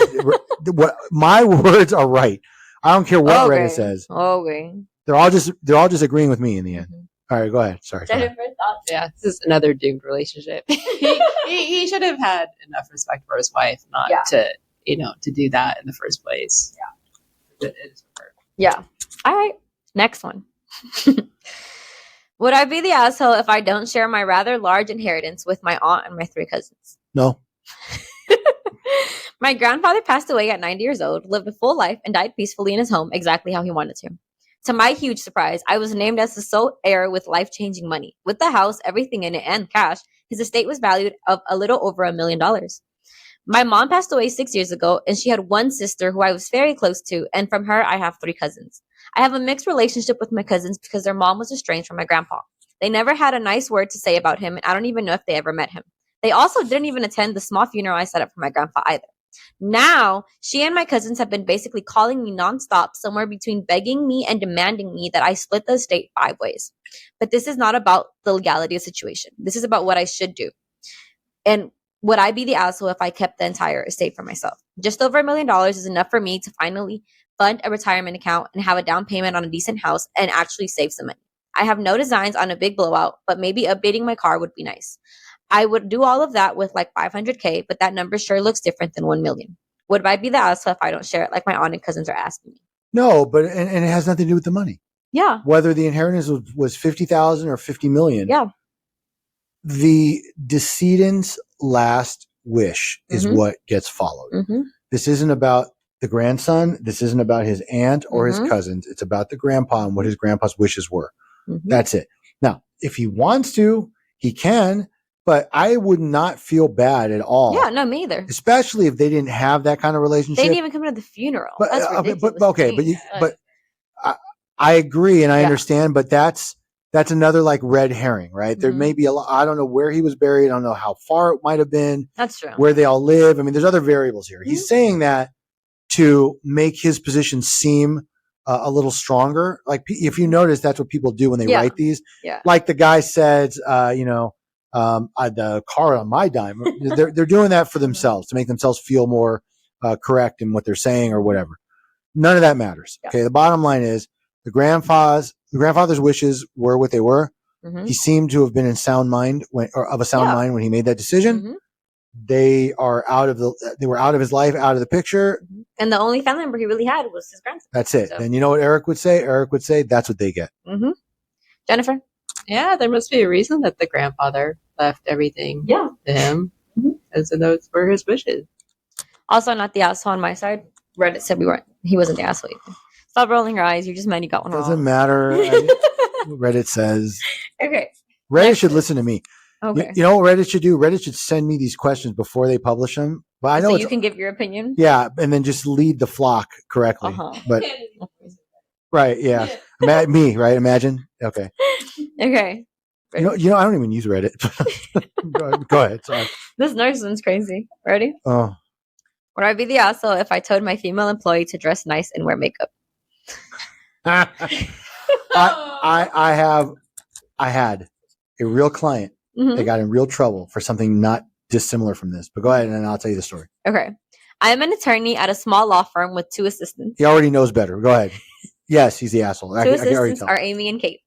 What my words are right. I don't care what Reddit says. Okay. They're all just agreeing with me in the end. All right, go ahead. Sorry. Jennifer, thoughts? Yeah, this is another doomed relationship. he should have had enough respect for his wife, not to to do that in the first place. Yeah. It is for her. Yeah. All right. Next one. Would I be the asshole if I don't share my rather large inheritance with my aunt and my 3 cousins? No. My grandfather passed away at 90 years old, lived a full life, and died peacefully in his home exactly how he wanted to. To my huge surprise, I was named as the sole heir with life-changing money. With the house, everything in it, and cash, his estate was valued of a little over $1 million. My mom passed away 6 years ago, and she had one sister who I was very close to, and from her, I have 3 cousins. I have a mixed relationship with my cousins because their mom was estranged from my grandpa. They never had a nice word to say about him, and I don't even know if they ever met him. They also didn't even attend the small funeral I set up for my grandpa either. Now, she and my cousins have been basically calling me nonstop, somewhere between begging me and demanding me that I split the estate 5 ways. But this is not about the legality of the situation. This is about what I should do. And would I be the asshole if I kept the entire estate for myself? Just over $1 million is enough for me to finally fund a retirement account and have a down payment on a decent house and actually save some money. I have no designs on a big blowout, but maybe updating my car would be nice. I would do all of that with like $500K, but that number sure looks different than $1 million. Would I be the asshole if I don't share it like my aunt and cousins are asking me? No, but and it has nothing to do with the money. Yeah. Whether the inheritance was $50,000 or $50 million. Yeah. The decedent's last wish is what gets followed. This isn't about the grandson. This isn't about his aunt or his cousins. It's about the grandpa and what his grandpa's wishes were. That's it. Now, if he wants to, he can. But I would not feel bad at all. Yeah, no, me either. Especially if they didn't have that kind of relationship. They didn't even come to the funeral. But, that's ridiculous. But I agree and I understand. But that's another like red herring, right? There may be a lot. I don't know where he was buried. I don't know how far it might have been. That's true. Where they all live. I mean, there's other variables here. He's saying that to make his position seem a little stronger. Like if you notice, that's what people do when they write these. Yeah. Like the guy says, the car on my dime. They're doing that for themselves to make themselves feel more correct in what they're saying or whatever. None of that matters. Okay. The bottom line is the grandfather's wishes were what they were. He seemed to have been in sound mind when he made that decision. They were out of his life, out of the picture. And the only family member he really had was his grandson. That's it. So. And you know what Eric would say? Eric would say that's what they get. Jennifer? Yeah, there must be a reason that the grandfather left everything to him. And so those were his wishes. Also, not the asshole on my side. Reddit said he wasn't the asshole either. Stop rolling your eyes. You just meant you got one wrong. Doesn't matter. Reddit says. Okay. Reddit should listen to me. Okay. You know what Reddit should do? Reddit should send me these questions before they publish them, But I know so it's, you can give your opinion. yeah, and then just lead the flock correctly. But right, yeah, me, right? Imagine, okay. Okay. You know, I don't even use Reddit. Go ahead. Sorry. This next one's crazy. Ready? Oh, Would I be the asshole if I told my female employee to dress nice and wear makeup? I had a real client that got in real trouble for something not dissimilar from this. But go ahead and I'll tell you the story. Okay. I am an attorney at a small law firm with 2 assistants. He already knows better. Go ahead. Yes, he's the asshole. 2 assistants are Amy and Kate.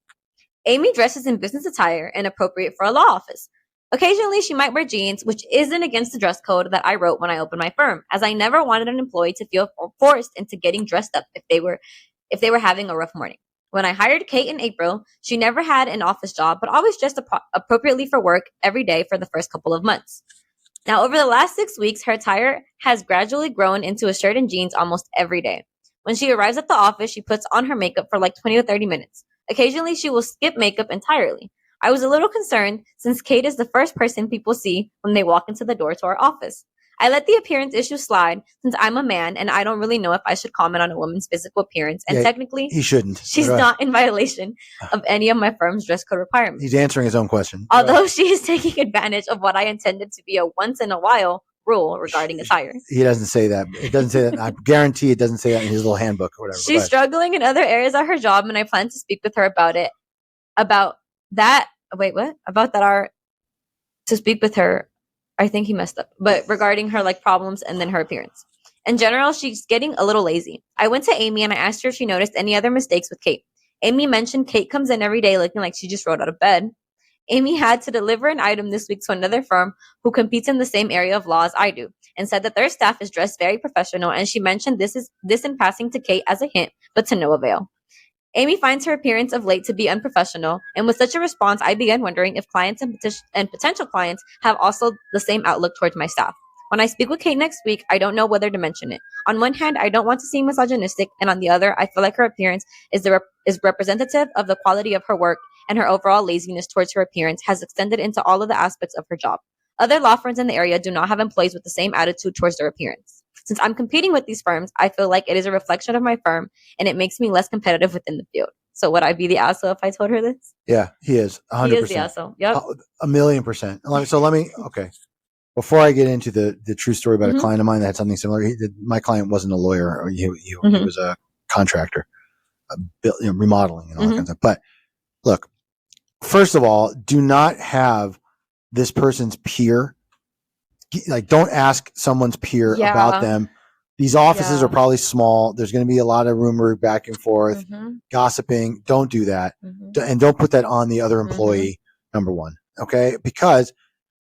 Amy dresses in business attire and appropriate for a law office. Occasionally, she might wear jeans, which isn't against the dress code that I wrote when I opened my firm, as I never wanted an employee to feel forced into getting dressed up if they were having a rough morning. When I hired Kate in April, she never had an office job, but always dressed appropriately for work every day for the first couple of months. Now, over the last 6 weeks, her attire has gradually grown into a shirt and jeans almost every day. When she arrives at the office, she puts on her makeup for like 20 to 30 minutes. Occasionally, she will skip makeup entirely. I was a little concerned since Kate is the first person people see when they walk into the door to our office. I let the appearance issue slide since I'm a man and I don't really know if I should comment on a woman's physical appearance. And technically, he shouldn't. She's not in violation of any of my firm's dress code requirements. He's answering his own question. Although she is taking advantage of what I intended to be a once in a while rule regarding attire. He doesn't say that. It doesn't say that. I guarantee it doesn't say that in his little handbook or whatever. She's struggling in other areas of her job, and I plan to speak with her about it. To speak with her. I think he messed up. But regarding her problems and then her appearance. In general, she's getting a little lazy. I went to Amy and I asked her if she noticed any other mistakes with Kate. Amy mentioned Kate comes in every day looking like she just rolled out of bed. Amy had to deliver an item this week to another firm who competes in the same area of law as I do, and said that their staff is dressed very professional, and she mentioned this in passing to Kate as a hint, but to no avail. Amy finds her appearance of late to be unprofessional, and with such a response, I began wondering if clients and potential clients have also the same outlook towards my staff. When I speak with Kate next week, I don't know whether to mention it. On one hand, I don't want to seem misogynistic, and on the other, I feel like her appearance is representative of the quality of her work, and her overall laziness towards her appearance has extended into all of the aspects of her job. Other law firms in the area do not have employees with the same attitude towards their appearance. Since I'm competing with these firms, I feel like it is a reflection of my firm, and it makes me less competitive within the field. So would I be the asshole if I told her this? Yeah, he is. 100%. He is the asshole. Yep. 1,000,000%. So let me, okay. Before I get into the true story about a client of mine that had something similar, my client wasn't a lawyer. He was a contractor, remodeling and all that kind of stuff. But look, first of all, do not have this person's peer. Don't ask someone's peer about them. These offices are probably small. There's going to be a lot of rumor back and forth, gossiping. Don't do that. And don't put that on the other employee, number one. Okay. Because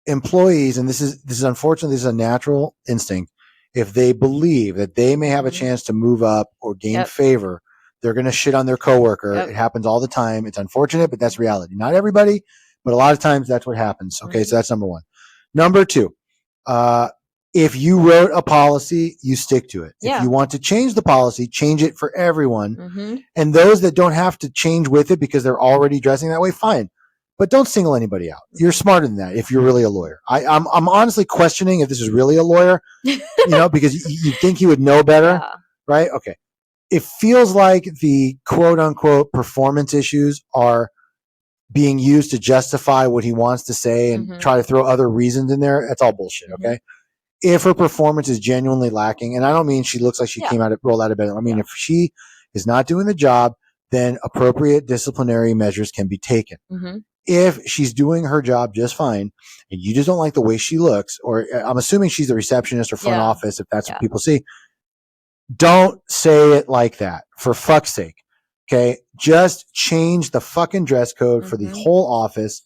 employees, and this is unfortunately, this is a natural instinct. If they believe that they may have a chance to move up or gain favor, they're going to shit on their coworker. It happens all the time. It's unfortunate, but that's reality. Not everybody, but a lot of times that's what happens. Okay. So that's number one. Number two, if you wrote a policy, you stick to it. If you want to change the policy, change it for everyone. And those that don't have to change with it because they're already dressing that way, fine. But don't single anybody out. You're smarter than that if you're really a lawyer. I'm honestly questioning if this is really a lawyer, because you think he would know better, right? Okay. It feels like the quote unquote performance issues are being used to justify what he wants to say and try to throw other reasons in there. That's all bullshit. Okay. If her performance is genuinely lacking, and I don't mean she looks like she rolled out of bed. I mean, if she is not doing the job, then appropriate disciplinary measures can be taken. If she's doing her job just fine and you just don't like the way she looks, or I'm assuming she's the receptionist or front office, if that's what people see, don't say it like that, for fuck's sake. Okay. Just change the fucking dress code for the whole office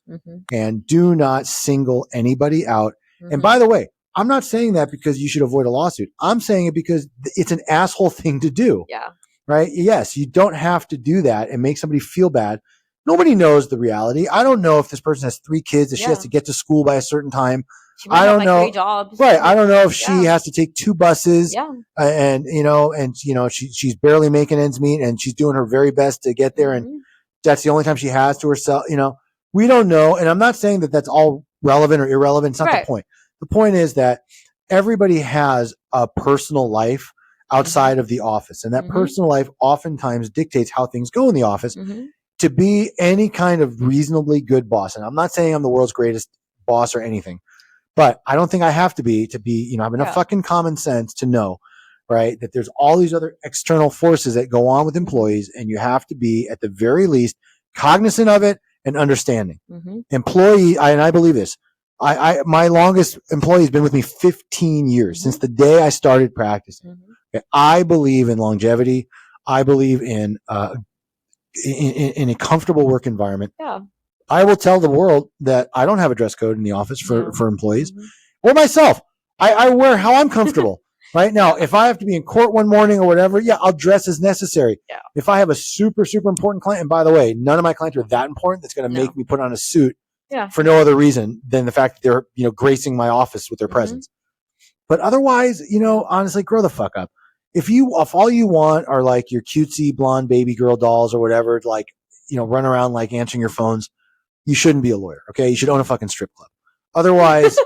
and do not single anybody out. And by the way, I'm not saying that because you should avoid a lawsuit. I'm saying it because it's an asshole thing to do. Yeah. Right? Yes, you don't have to do that and make somebody feel bad. Nobody knows the reality. I don't know if this person has 3 kids that she has to get to school by a certain time. I don't know. 3 jobs. Right. I don't know if she has to take 2 buses and she's barely making ends meet and she's doing her very best to get there. And that's the only time she has to herself. We don't know. And I'm not saying that that's all relevant or irrelevant. It's not the point. The point is that everybody has a personal life outside of the office. And that personal life oftentimes dictates how things go in the office. To be any kind of reasonably good boss, and I'm not saying I'm the world's greatest boss or anything, but I don't think I have to be, have enough fucking common sense to know, right, that there's all these other external forces that go on with employees, and you have to be, at the very least, cognizant of it and understanding. And I believe this. My longest employee has been with me 15 years, since the day I started practicing. Okay? I believe in longevity. I believe in a comfortable work environment. I will tell the world that I don't have a dress code in the office for employees or myself. I wear how I'm comfortable. Right now, if I have to be in court one morning or whatever, I'll dress as necessary. If I have a super, super important client, and by the way, none of my clients are that important that's going to make me put on a suit for no other reason than the fact that they're, gracing my office with their presence. But otherwise, honestly, grow the fuck up. If all you want are like your cutesy blonde baby girl dolls or whatever, like, run around like answering your phones, you shouldn't be a lawyer. Okay. You should own a fucking strip club. Otherwise,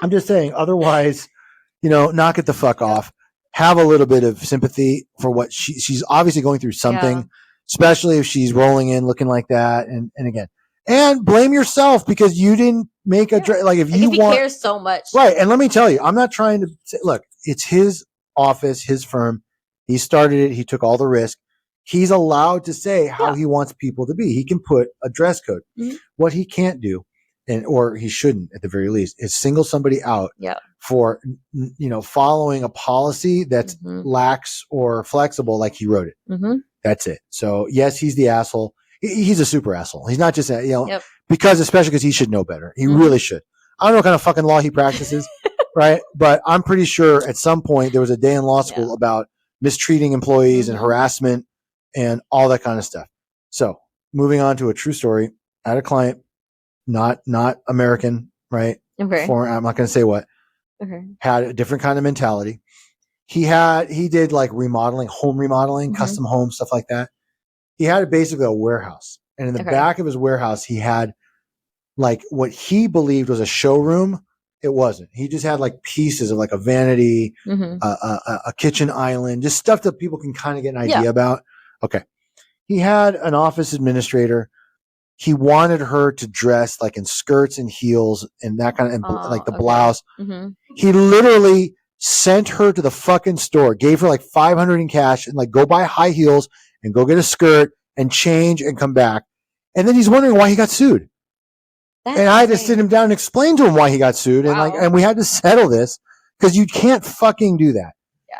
I'm just saying, knock it the fuck off. Have a little bit of sympathy for what she's obviously going through something, especially if she's rolling in looking like that. And again, and blame yourself because you didn't make a, like if you want, he cares so much. Right. And let me tell you, I'm not trying to say, look, it's his office, his firm. He started it. He took all the risk. He's allowed to say how he wants people to be. He can put a dress code. What he can't do, or he shouldn't at the very least, is single somebody out for, following a policy that's lax or flexible like he wrote it. That's it. So yes, he's the asshole. He's a super asshole. He's not just, especially because he should know better. He really should. I don't know what kind of fucking law he practices. Right. But I'm pretty sure at some point there was a day in law school about mistreating employees and harassment and all that kind of stuff. So moving on to a true story. I had a client, not American, right? Okay. I'm not going to say what. Had a different kind of mentality. He did like remodeling, home remodeling, custom home, stuff like that. He had basically a warehouse. And in the back of his warehouse, he had like what he believed was a showroom. It wasn't. He just had like pieces of like a vanity, a kitchen island, just stuff that people can kind of get an idea about. Okay. He had an office administrator. He wanted her to dress like in skirts and heels and that kind of, like the blouse. He literally sent her to the fucking store, gave her like $500 in cash and like go buy high heels and go get a skirt and change and come back. And then he's wondering why he got sued. And I had to sit him down and explain to him why he got sued. And we had to settle this because you can't fucking do that.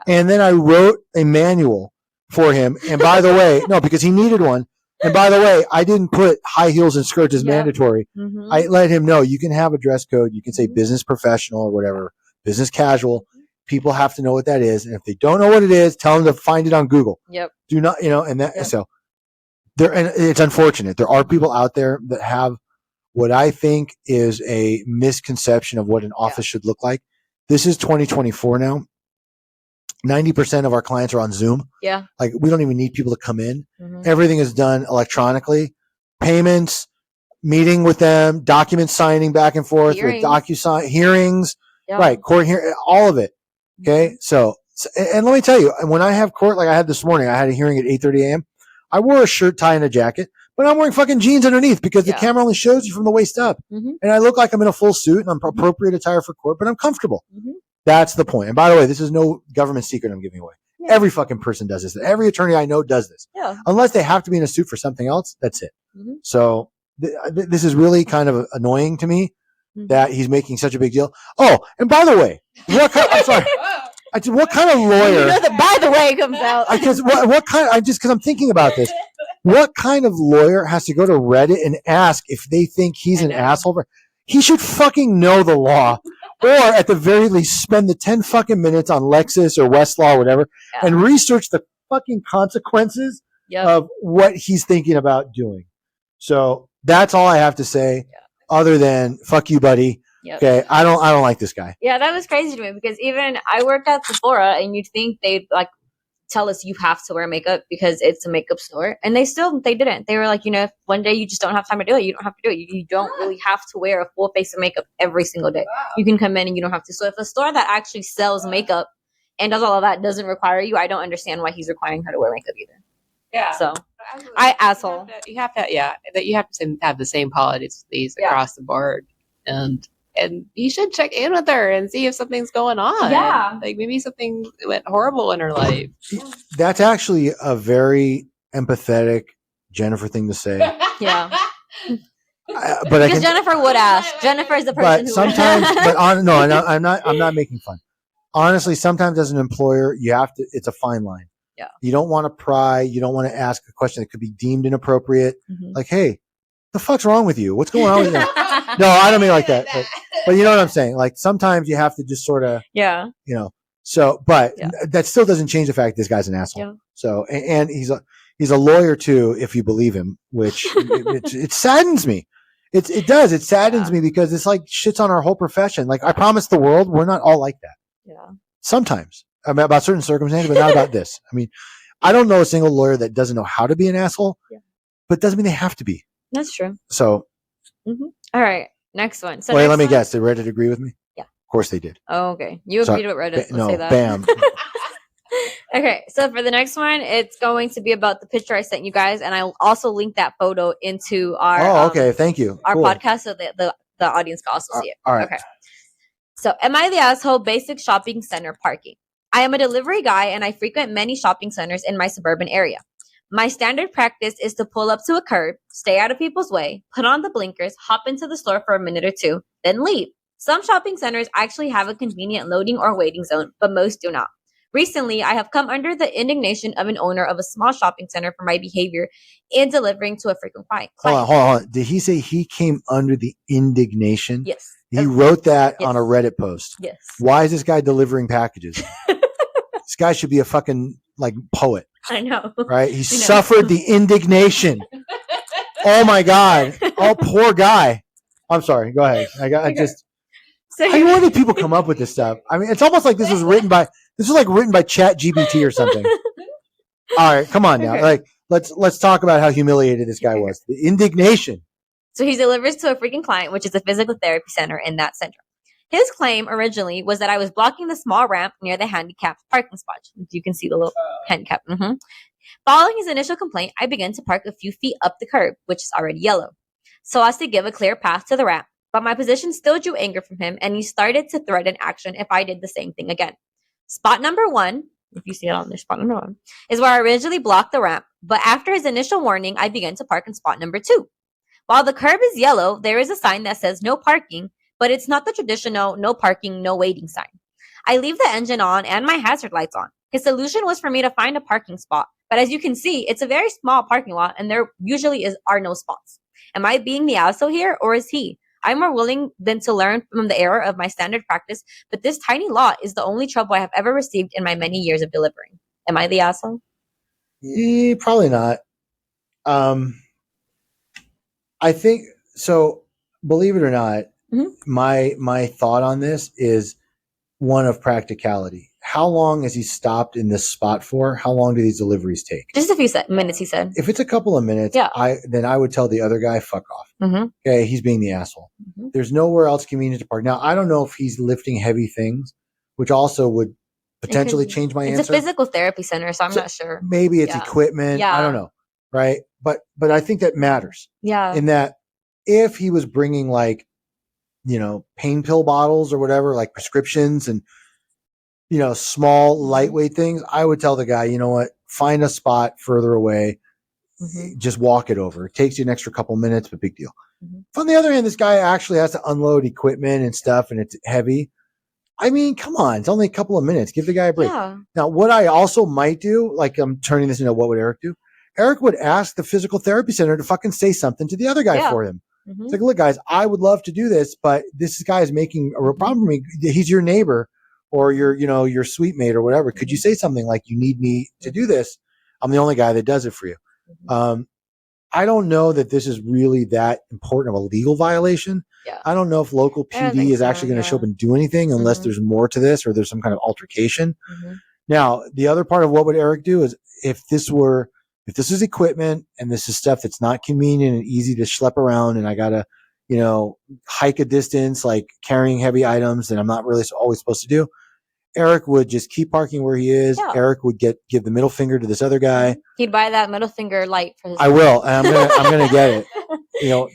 And then I wrote a manual for him. And by the way, no, because he needed one. And by the way, I didn't put high heels and skirts as mandatory. I let him know you can have a dress code. You can say business professional or whatever, business casual. People have to know what that is. And if they don't know what it is, tell them to find it on Google. Do not, and that, so and it's unfortunate. There are people out there that have what I think is a misconception of what an office should look like. This is 2024 now. 90% of our clients are on Zoom. Like we don't even need people to come in. Everything is done electronically. Payments, meeting with them, document signing back and forth, with DocuSign, hearings, right? Court hearing, all of it. Okay. So, and let me tell you, when I have court, like I had this morning, I had a hearing at 8:30 a.m. I wore a shirt, tie, and a jacket, but I'm wearing fucking jeans underneath because the camera only shows you from the waist up. And I look like I'm in a full suit and I'm appropriate attire for court, but I'm comfortable. That's the point. And by the way, this is no government secret I'm giving away. Every fucking person does this. Every attorney I know does this. Unless they have to be in a suit for something else, that's it. So this is really kind of annoying to me that he's making such a big deal. Oh, and by the way, I'm sorry. What kind of lawyer? By the way comes out. Because because I'm thinking about this. What kind of lawyer has to go to Reddit and ask if they think he's an asshole? He should fucking know the law, or at the very least, spend the 10 fucking minutes on Lexis or Westlaw or whatever, and research the fucking consequences of what he's thinking about doing. So that's all I have to say. Other than fuck you, buddy. Okay, I don't like this guy. Yeah, that was crazy to me because even I worked at Sephora, and you'd think they'd like tell us you have to wear makeup because it's a makeup store. And they didn't. They were like, if one day you just don't have time to do it, you don't have to do it. You don't really have to wear a full face of makeup every single day. You can come in and you don't have to. So if a store that actually sells makeup and does all of that doesn't require you, I don't understand why he's requiring her to wear makeup either. Yeah. So Absolutely. asshole. You have to have the same policies across the board, and you should check in with her and see if something's going on. Yeah. Like maybe something went horrible in her life. That's actually a very empathetic Jennifer thing to say. Yeah. But because Jennifer would ask. Jennifer is the person but who sometimes, would. I'm not making fun. Honestly, sometimes as an employer, you have to. It's a fine line. Yeah. You don't want to pry. You don't want to ask a question that could be deemed inappropriate. Mm-hmm. Like, hey, the fuck's wrong with you? What's going on with you? No, I don't mean like that. But you know what I'm saying? Like sometimes you have to just sort of, So, but that still doesn't change the fact this guy's an asshole. Yeah. So, and he's a lawyer too, if you believe him, which it saddens me. It does. It saddens me because it's like shits on our whole profession. Like I promise the world, we're not all like that. Yeah. Sometimes. I mean, about certain circumstances, but not about this. I mean, I don't know a single lawyer that doesn't know how to be an asshole, but it doesn't mean they have to be. That's true. So. Mm-hmm. All right. Next one. So wait, let me guess. Did Reddit agree with me? Yeah. Of course they did. Oh, okay. You agreed with Reddit. No, say that. Bam. Okay. So for the next one, it's going to be about the picture I sent you guys. And I'll also link that photo into our okay. Thank you. Our podcast so that the audience can also see it. All right. Okay. So am I the asshole? Basic shopping center parking. I am a delivery guy and I frequent many shopping centers in my suburban area. My standard practice is to pull up to a curb, stay out of people's way, put on the blinkers, hop into the store for a minute or two, then leave. Some shopping centers actually have a convenient loading or waiting zone, but most do not. Recently, I have come under the indignation of an owner of a small shopping center for my behavior in delivering to a frequent client. Hold on. Did he say he came under the indignation? Yes. He wrote that on a Reddit post. Yes. Why is this guy delivering packages? This guy should be a fucking poet. I know. Right? He suffered the indignation. Oh my God. Oh, poor guy. I'm sorry. Go ahead. Why do people come up with this stuff? I mean, it's almost like this was written by Chat GPT or something. All right, come on now. Okay. Let's talk about how humiliated this guy was. The indignation. So he delivers to a freaking client, which is a physical therapy center in that center. His claim originally was that I was blocking the small ramp near the handicapped parking spot. You can see the little handicap. Mm-hmm. Following his initial complaint, I began to park a few feet up the curb, which is already yellow, so as to give a clear path to the ramp. But my position still drew anger from him, and he started to threaten action if I did the same thing again. Spot number 1, if you see it on there, spot number 1, is where I originally blocked the ramp, but after his initial warning, I began to park in spot number 2. While the curb is yellow, there is a sign that says no parking, but it's not the traditional no parking, no waiting sign. I leave the engine on and my hazard lights on. His solution was for me to find a parking spot, but as you can see, it's a very small parking lot and there usually are no spots. Am I being the asshole here, or is he? I'm more willing than to learn from the error of my standard practice, but this tiny lot is the only trouble I have ever received in my many years of delivering. Am I the asshole? Probably not. I think so. Believe it or not, my thought on this is one of practicality. How long has he stopped in this spot for? How long do these deliveries take? Just a few minutes, he said. If it's a couple of minutes, then I would tell the other guy, fuck off. Mm-hmm. Okay, he's being the asshole. Mm-hmm. There's nowhere else convenient to park. Now, I don't know if he's lifting heavy things, which also would potentially change my answer. It's a physical therapy center, so I'm not sure. Maybe it's equipment. Yeah. I don't know. Right? But I think that matters. Yeah. In that if he was bringing pain pill bottles or whatever, like prescriptions and, small, lightweight things, I would tell the guy, you know what, find a spot further away, just walk it over. It takes you an extra couple minutes, but big deal. Mm-hmm. On the other hand, this guy actually has to unload equipment and stuff, and it's heavy. I mean, come on, it's only a couple of minutes. Give the guy a break. Yeah. Now, what I also might do, like I'm turning this into what would Eric do? Eric would ask the physical therapy center to fucking say something to the other guy for him. Mm-hmm. It's like, look, guys, I would love to do this, but this guy is making a real problem for me. He's your neighbor or your suite mate or whatever. Could you say something like, you need me to do this? I'm the only guy that does it for you. Mm-hmm. I don't know that this is really that important of a legal violation. Yeah. I don't know if local PD is actually going to show up and do anything unless there's more to this or there's some kind of altercation. Mm-hmm. Now, the other part of what would Eric do is if this is equipment and this is stuff that's not convenient and easy to schlep around and I got to, hike a distance, like carrying heavy items that I'm not really always supposed to do, Eric would just keep parking where he is. Yeah. Eric would give the middle finger to this other guy. He'd buy that middle finger light for his. I will, and I'm gonna get it. You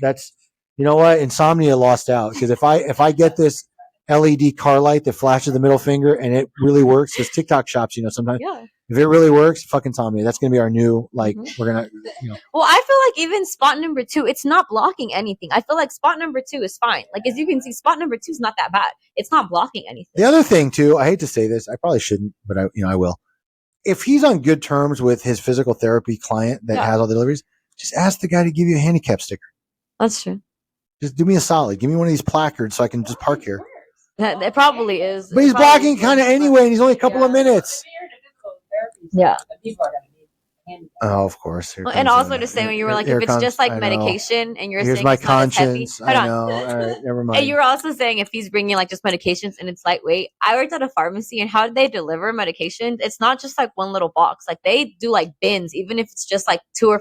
know what? Insomnia lost out because if I get this LED car light that flashes the middle finger and it really works, because TikTok shops, sometimes. Yeah. If it really works, fuck Insomnia. That's going to be our new, we're going to, Well, I feel like even spot number 2, it's not blocking anything. I feel like spot number 2 is fine. Like, as you can see, spot number 2 is not that bad. It's not blocking anything. The other thing, too, I hate to say this. I probably shouldn't, but I will. If he's on good terms with his physical therapy client that has all the deliveries, just ask the guy to give you a handicap sticker. That's true. Just do me a solid. Give me one of these placards so I can just park here. It probably is. But he's blocking kind of anyway, and he's only a couple of minutes. Yeah. Oh, of course. And also to say when you were like, if it's just like medication and you're saying my it's conscience. Not as heavy. I know. All right, never mind. And you were also saying if he's bringing like just medications and it's lightweight. I worked at a pharmacy and how do they deliver medications? It's not just like one little box. Like they do like bins, even if it's just like 2 to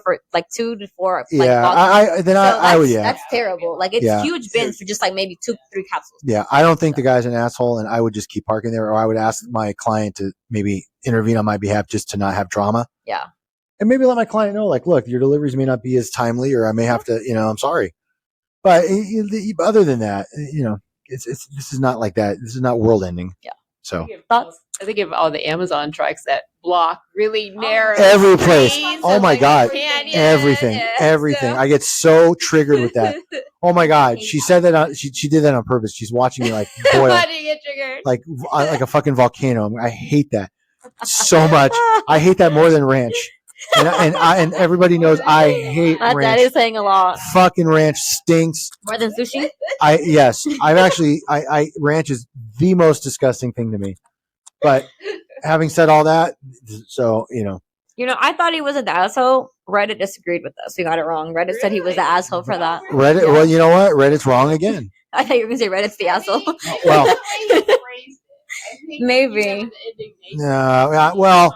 4. Yeah, boxes. I would. Yeah, that's terrible. Like it's huge bins for just like maybe 2-3 capsules. Yeah, I don't think the guy's an asshole, and I would just keep parking there, or I would ask my client to maybe intervene on my behalf just to not have drama. Yeah. And maybe let my client know, like, look, your deliveries may not be as timely, or I may have to, I'm sorry. But other than that, this is not like that. This is not world ending. Yeah. So thoughts? I think of all the Amazon trucks that block really narrow. Every place. Oh my God. Everything. I get so triggered with that. Oh my God. She said that she did that on purpose. She's watching me like boil. Why do you get triggered? Like a fucking volcano. I hate that so much. I hate that more than ranch. And everybody knows I hate ranch. That is saying a lot. Fucking ranch stinks. More than sushi? Yes. Ranch is the most disgusting thing to me. But having said all that, so, I thought he wasn't the asshole. Reddit disagreed with us. We got it wrong. Reddit said he was the asshole for that. Reddit, well, you know what? Reddit's wrong again. I thought you were going to say Reddit's the asshole. Well, maybe. No, well,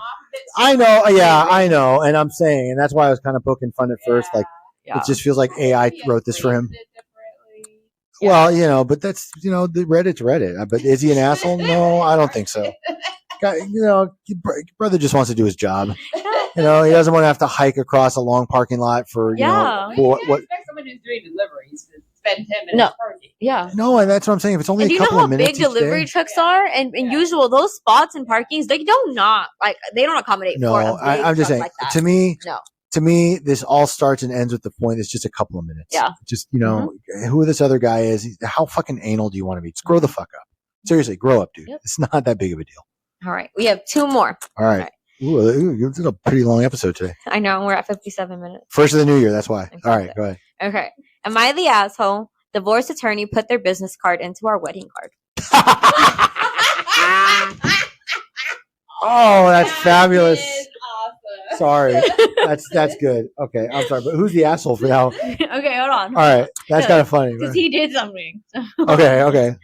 I know. Yeah, I know. And I'm saying, and that's why I was kind of poking fun at first. Like, it just feels like AI wrote this for him. Well, but that's, the Reddit's Reddit. But is he an asshole? No, I don't think so. Brother just wants to do his job. He doesn't want to have to hike across a long parking lot for, what expect someone who's doing deliveries to spend 10 minutes parking. Yeah. No, and that's what I'm saying. If it's only a couple of minutes. Do you know how big delivery trucks are? And usual, those spots and parkings, they don't accommodate no, for I'm just saying, like to me, this all starts and ends with the point. It's just a couple of minutes. Yeah. Just, who this other guy is. How fucking anal do you want to be? Just grow the fuck up. Seriously, grow up, dude. Yep. It's not that big of a deal. All right. We have 2 more. All right. Ooh, this is a pretty long episode today. I know. We're at 57 minutes. First of the new year. That's why. Exactly. All right. Go ahead. Okay. Am I the asshole? Divorce attorney put their business card into our wedding card. Oh, that's fabulous. Awesome. Sorry. That's good. Okay. I'm sorry. But who's the asshole for now? Okay. Hold on. All right. That's kind of funny. Because he did something. Okay.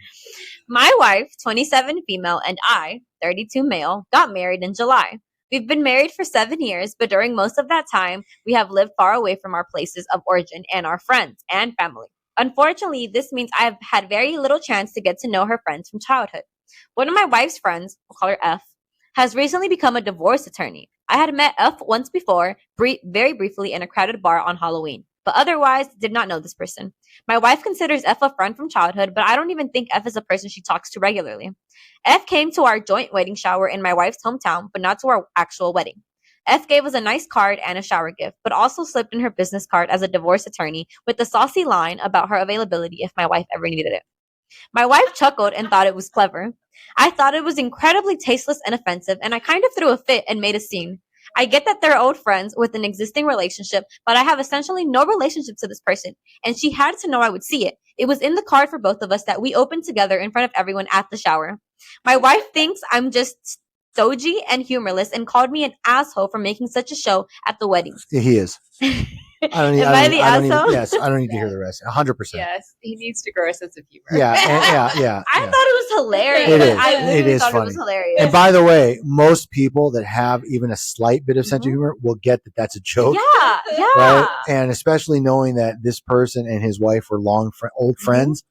My wife, 27 female, and I, 32 male, got married in July. We've been married for 7 years, but during most of that time, we have lived far away from our places of origin and our friends and family. Unfortunately, this means I've had very little chance to get to know her friends from childhood. One of my wife's friends, we'll call her F, has recently become a divorce attorney. I had met F once before, very briefly in a crowded bar on Halloween, but otherwise did not know this person. My wife considers F a friend from childhood, but I don't even think F is a person she talks to regularly. F came to our joint wedding shower in my wife's hometown, but not to our actual wedding. F gave us a nice card and a shower gift, but also slipped in her business card as a divorce attorney with the saucy line about her availability if my wife ever needed it. My wife chuckled and thought it was clever. I thought it was incredibly tasteless and offensive, and I kind of threw a fit and made a scene. I get that they're old friends with an existing relationship, but I have essentially no relationship to this person, and she had to know I would see it. It was in the card for both of us that we opened together in front of everyone at the shower. My wife thinks I'm just stodgy and humorless and called me an asshole for making such a show at the wedding. Yeah, he is. I don't need. Am I the asshole? Yes, I don't need to hear the rest. 100%. Yes, he needs to grow a sense of humor. Yeah, I thought it was hilarious. It is. I literally It is thought funny. it was hilarious. And by the way, most people that have even a slight bit of sense of humor will get that that's a joke. Yeah. Right? And especially knowing that this person and his wife were old friends.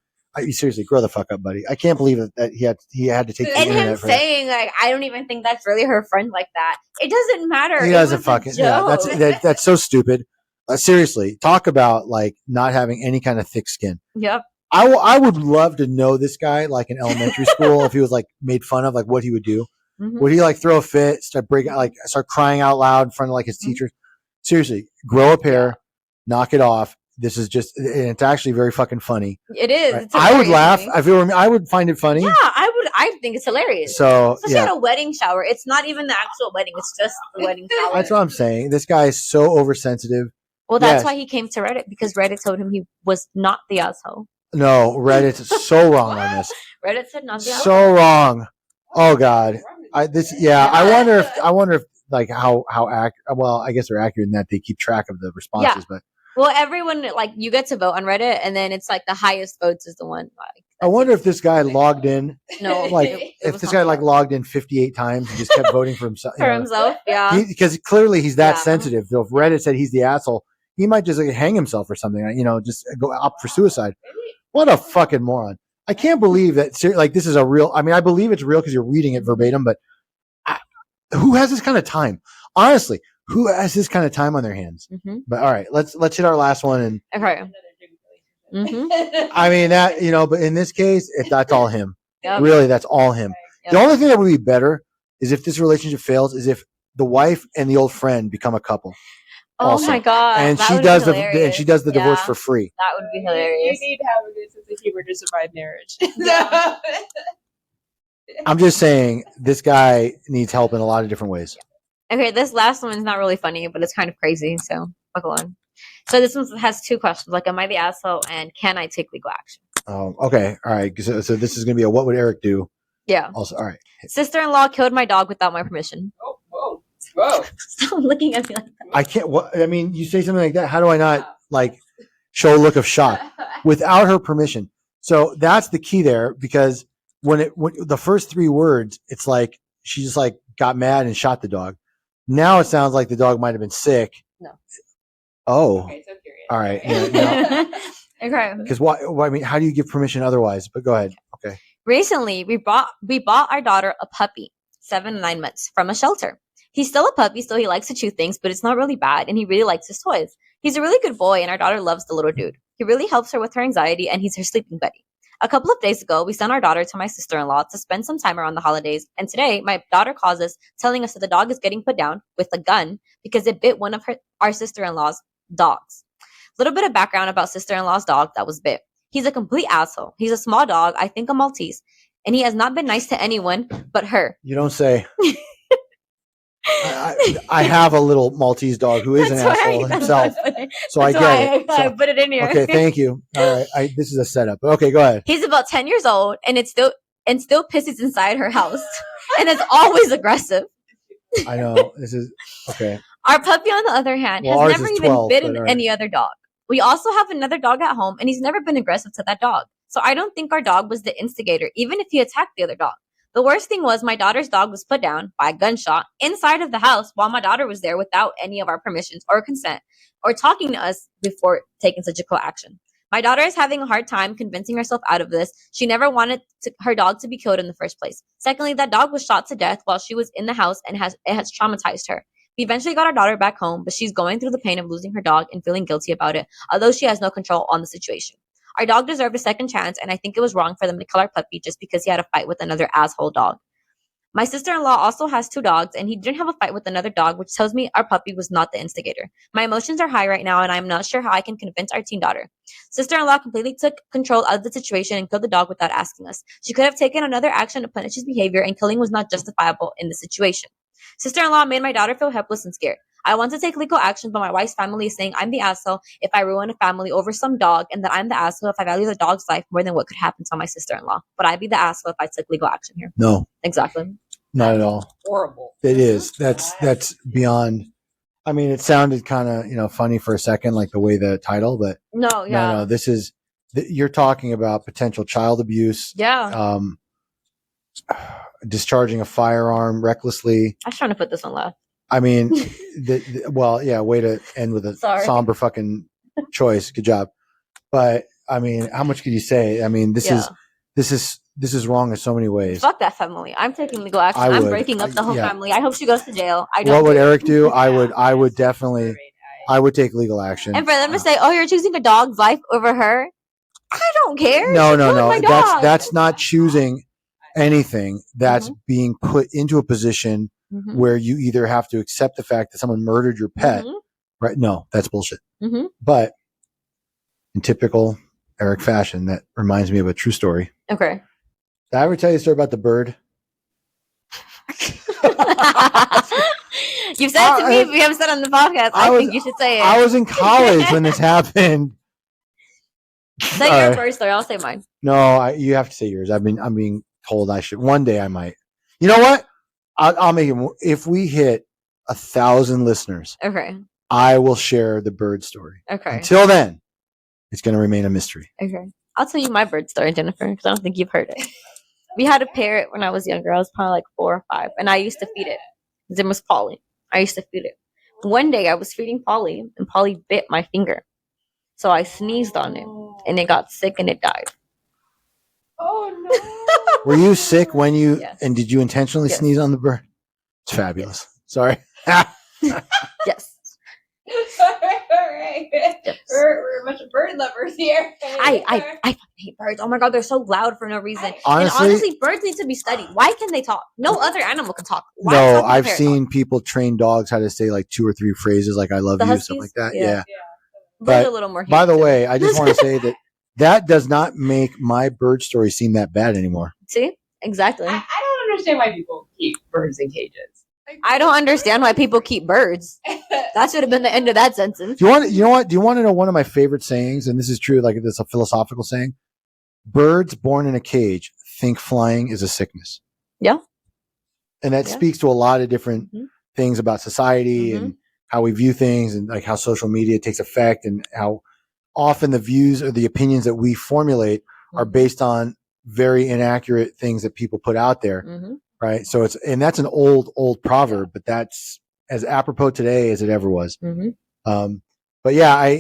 Seriously, grow the fuck up, buddy. I can't believe that he had to take the And internet him for that. saying like, I don't even think that's really her friend like that. It doesn't matter. He It doesn't was a fucking. joke. Yeah, that's so stupid. Seriously, talk about like not having any kind of thick skin. Yep. I would love to know this guy like in elementary school if he was like made fun of, like what he would do. Mm-hmm. Would he like throw a fit, start crying out loud in front of like his teachers? Seriously, grow a pair, knock it off. This is just, and it's actually very fucking funny. It is. Right? It's I would laugh. funny. If it were me, I would find it funny. Yeah, I would. I think it's hilarious. So, especially at a wedding shower. It's not even the actual wedding. It's just the wedding shower. That's what I'm saying. This guy is so oversensitive. Well, that's why he came to Reddit, because Reddit told him he was not the asshole. No, Reddit's so wrong on this. Reddit said not the asshole. So wrong. Oh God. I wonder if like how well, I guess they're accurate in that they keep track of the responses, but well, everyone, like, you get to vote on Reddit, and then it's like the highest votes is the one. Like, I wonder if this guy logged in. No, like if this guy like logged in 58 times and just kept voting for himself. Yeah. Because clearly he's that sensitive. So if Reddit said he's the asshole, he might just like hang himself or something. Just go up for suicide. What a fucking moron! I can't believe that. Like this is a real. I mean, I believe it's real because you're reading it verbatim. But who has this kind of time? Honestly, who has this kind of time on their hands? Mm-hmm. But all right, let's hit our last one. And okay. Mm-hmm. I mean that but in this case, that's all him. Yep. Really, that's all him. Yep. The only thing that would be better is if this relationship fails, is if the wife and the old friend become a couple. Oh also. My god! And she does the divorce for free. That would be hilarious. You need to have a good sense of humor to survive marriage. I'm just saying this guy needs help in a lot of different ways. Okay, this last one's not really funny, but it's kind of crazy. So buckle on. So this one has two questions: like, am I the asshole, and can I take legal action? Okay, all right. So this is gonna be a what would Eric do? Yeah. Also, all right. Sister-in-law killed my dog without my permission. Whoa! Stop looking at me like that. I can't. I mean, you say something like that. How do I not like show a look of shock without her permission? So that's the key there, because when the first three words, it's like she just like got mad and shot the dog. Now it sounds like the dog might have been sick. No. Oh. Okay, so curious. All right. Yeah, okay. Because I mean, how do you give permission otherwise? But go ahead. Okay. Recently, we bought our daughter a puppy, 7 to 9 months, from a shelter. He's still a puppy, so he likes to chew things, but it's not really bad, and he really likes his toys. He's a really good boy, and our daughter loves the little dude. He really helps her with her anxiety, and he's her sleeping buddy. A couple of days ago, we sent our daughter to my sister-in-law to spend some time around the holidays, and today, my daughter calls us, telling us that the dog is getting put down with a gun because it bit one of our sister-in-law's dogs. Little bit of background about sister-in-law's dog that was bit. He's a complete asshole. He's a small dog, I think a Maltese, and he has not been nice to anyone but her. You don't say. I have a little Maltese dog who is an asshole himself, so I get it. I put it in here. Okay, thank you. All right, this is a setup. Okay, go ahead. He's about 10 years old, and still pisses inside her house, and is always aggressive. I know this is okay. Our puppy, on the other hand, has never even bitten any other dog. We also have another dog at home, and he's never been aggressive to that dog. So I don't think our dog was the instigator, even if he attacked the other dog. The worst thing was my daughter's dog was put down by a gunshot inside of the house while my daughter was there without any of our permissions or consent or talking to us before taking such a cool action. My daughter is having a hard time convincing herself out of this. She never wanted her dog to be killed in the first place. Secondly, that dog was shot to death while she was in the house, and it has traumatized her. We eventually got our daughter back home, but she's going through the pain of losing her dog and feeling guilty about it, although she has no control on the situation. Our dog deserved a second chance, and I think it was wrong for them to kill our puppy just because he had a fight with another asshole dog. My sister-in-law also has 2 dogs, and he didn't have a fight with another dog, which tells me our puppy was not the instigator. My emotions are high right now, and I'm not sure how I can convince our teen daughter. Sister-in-law completely took control of the situation and killed the dog without asking us. She could have taken another action to punish his behavior, and killing was not justifiable in the situation. Sister-in-law made my daughter feel helpless and scared. I want to take legal action, but my wife's family is saying I'm the asshole if I ruin a family over some dog, and that I'm the asshole if I value the dog's life more than what could happen to my sister-in-law. Would I be the asshole if I took legal action here? No. Exactly. Not at all. Horrible. It is. That's beyond. I mean, it sounded kind of, funny for a second, like the way the title, but no, this is, you're talking about potential child abuse. Yeah. Discharging a firearm recklessly. I was trying to put this on last. I mean, way to end with a somber fucking choice. Good job. But I mean, how much could you say? I mean, this is wrong in so many ways. Fuck that family. I'm taking legal action. I'm breaking up the whole family. I hope she goes to jail. What would Eric do? I would definitely, I would take legal action. And for them to say, "Oh, you're choosing a dog's life over her," I don't care. No. That's not choosing anything. That's being put into a position where you either have to accept the fact that someone murdered your pet, right? No, that's bullshit. But in typical Eric fashion, that reminds me of a true story. Okay. Did I ever tell you a story about the bird? You've said it to me, but you haven't said it on the podcast. I think you should say it. I was in college when this happened. Say your first story. I'll say mine. No, you have to say yours. I'm being told I should. One day I might. You know what? I'll make it. If we hit 1,000 listeners, okay, I will share the bird story. Okay. Until then, it's going to remain a mystery. Okay. I'll tell you my bird story, Jennifer, because I don't think you've heard it. We had a parrot when I was younger. I was probably like 4 or 5, and I used to feed it. His name was Polly. I used to feed it. One day I was feeding Polly, and Polly bit my finger. So I sneezed on it, and it got sick, and it died. Oh, no. Were you sick when you, Yes. and did you intentionally sneeze on the bird? It's fabulous. Sorry. Yes. All right. Yes. We're a bunch of bird lovers here. I fucking hate birds. Oh my god, they're so loud for no reason. Honestly, and honestly, birds need to be studied. Why can they talk? No other animal can talk. Why no, can't I've parrot seen talk? people train dogs how to say like 2 or 3 phrases like "I love The you," huskies? stuff like that. Yeah. Yeah. Birds But are a little more. by the human, way, too. I just want to say that does not make my bird story seem that bad anymore. See, exactly. I don't understand why people keep birds in cages. I don't understand why people keep birds. That should have been the end of that sentence. Do you want? You know what? Do you want to know one of my favorite sayings? And this is true. Like it's a philosophical saying. Birds born in a cage think flying is a sickness. Yeah. And that speaks to a lot of different things about society Mm-hmm. and how we view things and like how social media takes effect and how often the views or the opinions that we formulate are based on very inaccurate things that people put out there. Mm-hmm. Right. So that's an old proverb, but that's as apropos today as it ever was. Mm-hmm. But yeah,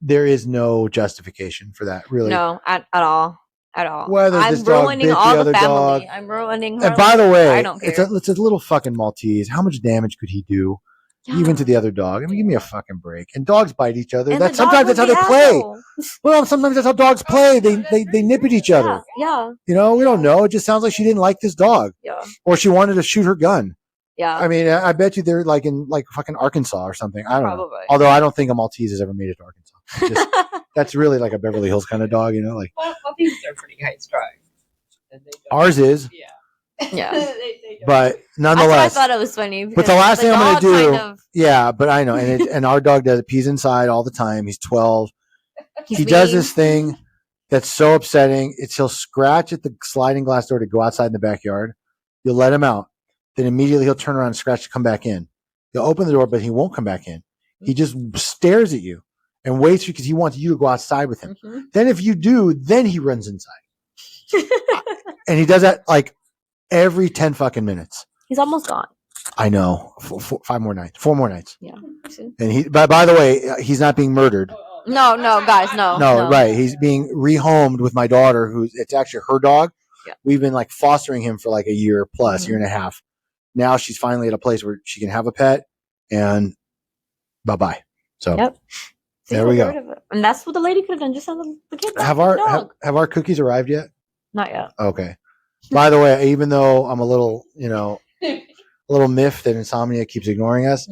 there is no justification for that, really. No, at all. At all. Whether I'm this dog ruining bit all the the other family. dog. I'm ruining her. And by the way, I don't care. it's a little fucking Maltese. How much damage could he do? Even to the other dog. I mean, give me a fucking break. And dogs bite each other. And Sometimes that's how they play. Well, sometimes that's how dogs play. They nip at each other. Yeah. You know, we don't know. It just sounds like she didn't like this dog. Yeah. Or she wanted to shoot her gun. Yeah. I mean, I bet you they're like in like fucking Arkansas or something. I don't know. Probably. Although I don't think a Maltese has ever made it to Arkansas. That's really like a Beverly Hills kind of dog, you know? Like Maltese are pretty high strung. ours is. Yeah. Yeah. But That's nonetheless. why I thought it was funny. But the last thing I'm going to do, yeah, but I know, and our dog does it. Pees inside all the time. He's 12. He mean. does this thing that's so upsetting. He'll scratch at the sliding glass door to go outside in the backyard. You'll let him out. Then immediately he'll turn around and scratch to come back in. He'll open the door, but he won't come back in. He just stares at you and waits because he wants you to go outside with him. Mm-hmm. Then if you do, then he runs inside. And he does that like every 10 fucking minutes. He's almost gone. I know. 4 more nights. Yeah. And by the way, he's not being murdered. No, guys, no. Right. He's being rehomed with my daughter, it's actually her dog. Yeah. We've been like fostering him for like a year plus, year and a half. Now she's finally at a place where she can have a pet and bye-bye. So yep. There we go. And that's what the lady could have done. Just send the kid back. Have our cookies arrived yet? Not yet. Okay. By the way, even though I'm a little, a little miffed that Insomnia keeps ignoring us,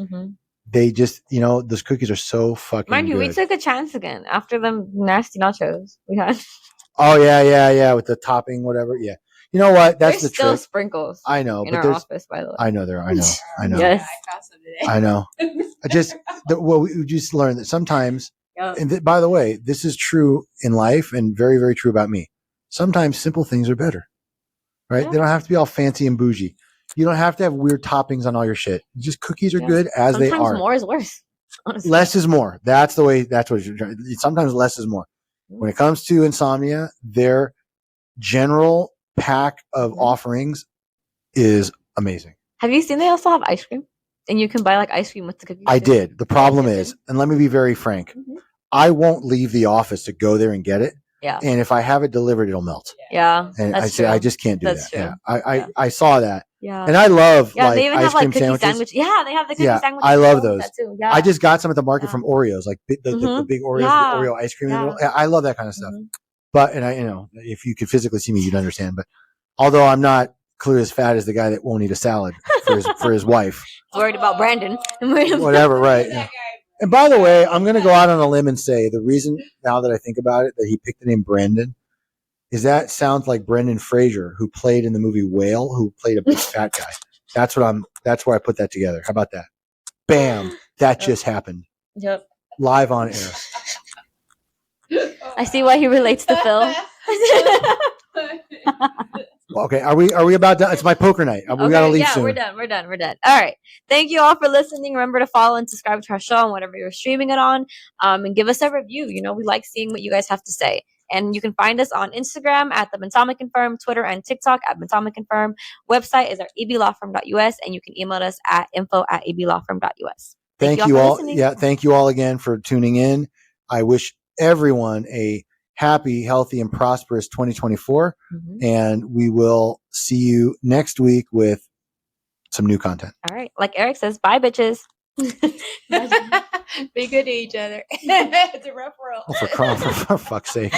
they just, those cookies are so fucking Mind you, good. we took a chance again after them nasty nachos we had. Oh, yeah, with the topping, whatever. Yeah. You know what? That's there's the still trick. sprinkles. I know, in but our there's. office, by the way. I know there. I know. Yes. I know. We just learned that sometimes. Yep. And by the way, this is true in life and very, very true about me. Sometimes simple things are better, right? Yeah. They don't have to be all fancy and bougie. You don't have to have weird toppings on all your shit. Just cookies are Yeah. good as they Sometimes are. more is worse. Honestly. Less is more. That's the way. That's what you're trying. Sometimes less is more. When it comes to insomnia, their general pack of offerings is amazing. Have you seen they also have ice cream? And you can buy like ice cream with the cookies. I too. did. The problem is, and let me be very frank, I won't leave the office to go there and get it. Yeah. And if I have it delivered, it'll melt. Yeah. And that's I say, true. I just can't do That's that. true. Yeah. I saw that. Yeah. And I love Yeah, like they even ice have like cream cookie sandwiches. sandwich. Yeah, they have the cookie sandwiches. I love with those. that too. Yeah. I just got some at the market from Oreos, like the big Oreos, Yeah. the Oreo ice cream in the Yeah. middle. I love that kind of stuff. But, and if you could physically see me, you'd understand. But although I'm not clearly as fat as the guy that won't eat a salad for his wife. Worried about Brandon. Whatever, right. Yeah. And by the way, I'm going to go out on a limb and say the reason, now that I think about it, that he picked the name Brandon is that sounds like Brendan Fraser, who played in the movie Whale, who played a big fat guy. That's where I put that together. How about that? Bam. That just happened. Yep. Live on air. I see why he relates to Phil. Okay, are we about done? It's my poker night. We gotta leave soon. We're done. All right. Thank you all for listening. Remember to follow and subscribe to our show on whatever you're streaming it on. And give us a review. We like seeing what you guys have to say. And you can find us on Instagram at The Bentomic Confirm, Twitter and TikTok at Bentomic Confirm. Website is our eblawfirm.us, and you can email us at info@eblawfirm.us. Thank you all. Yeah, thank you all again for tuning in. I wish everyone a happy, healthy, and prosperous 2024. And we will see you next week with some new content. All right. Like Eric says, bye, bitches. Be good to each other. It's a rough world. For fuck's sake.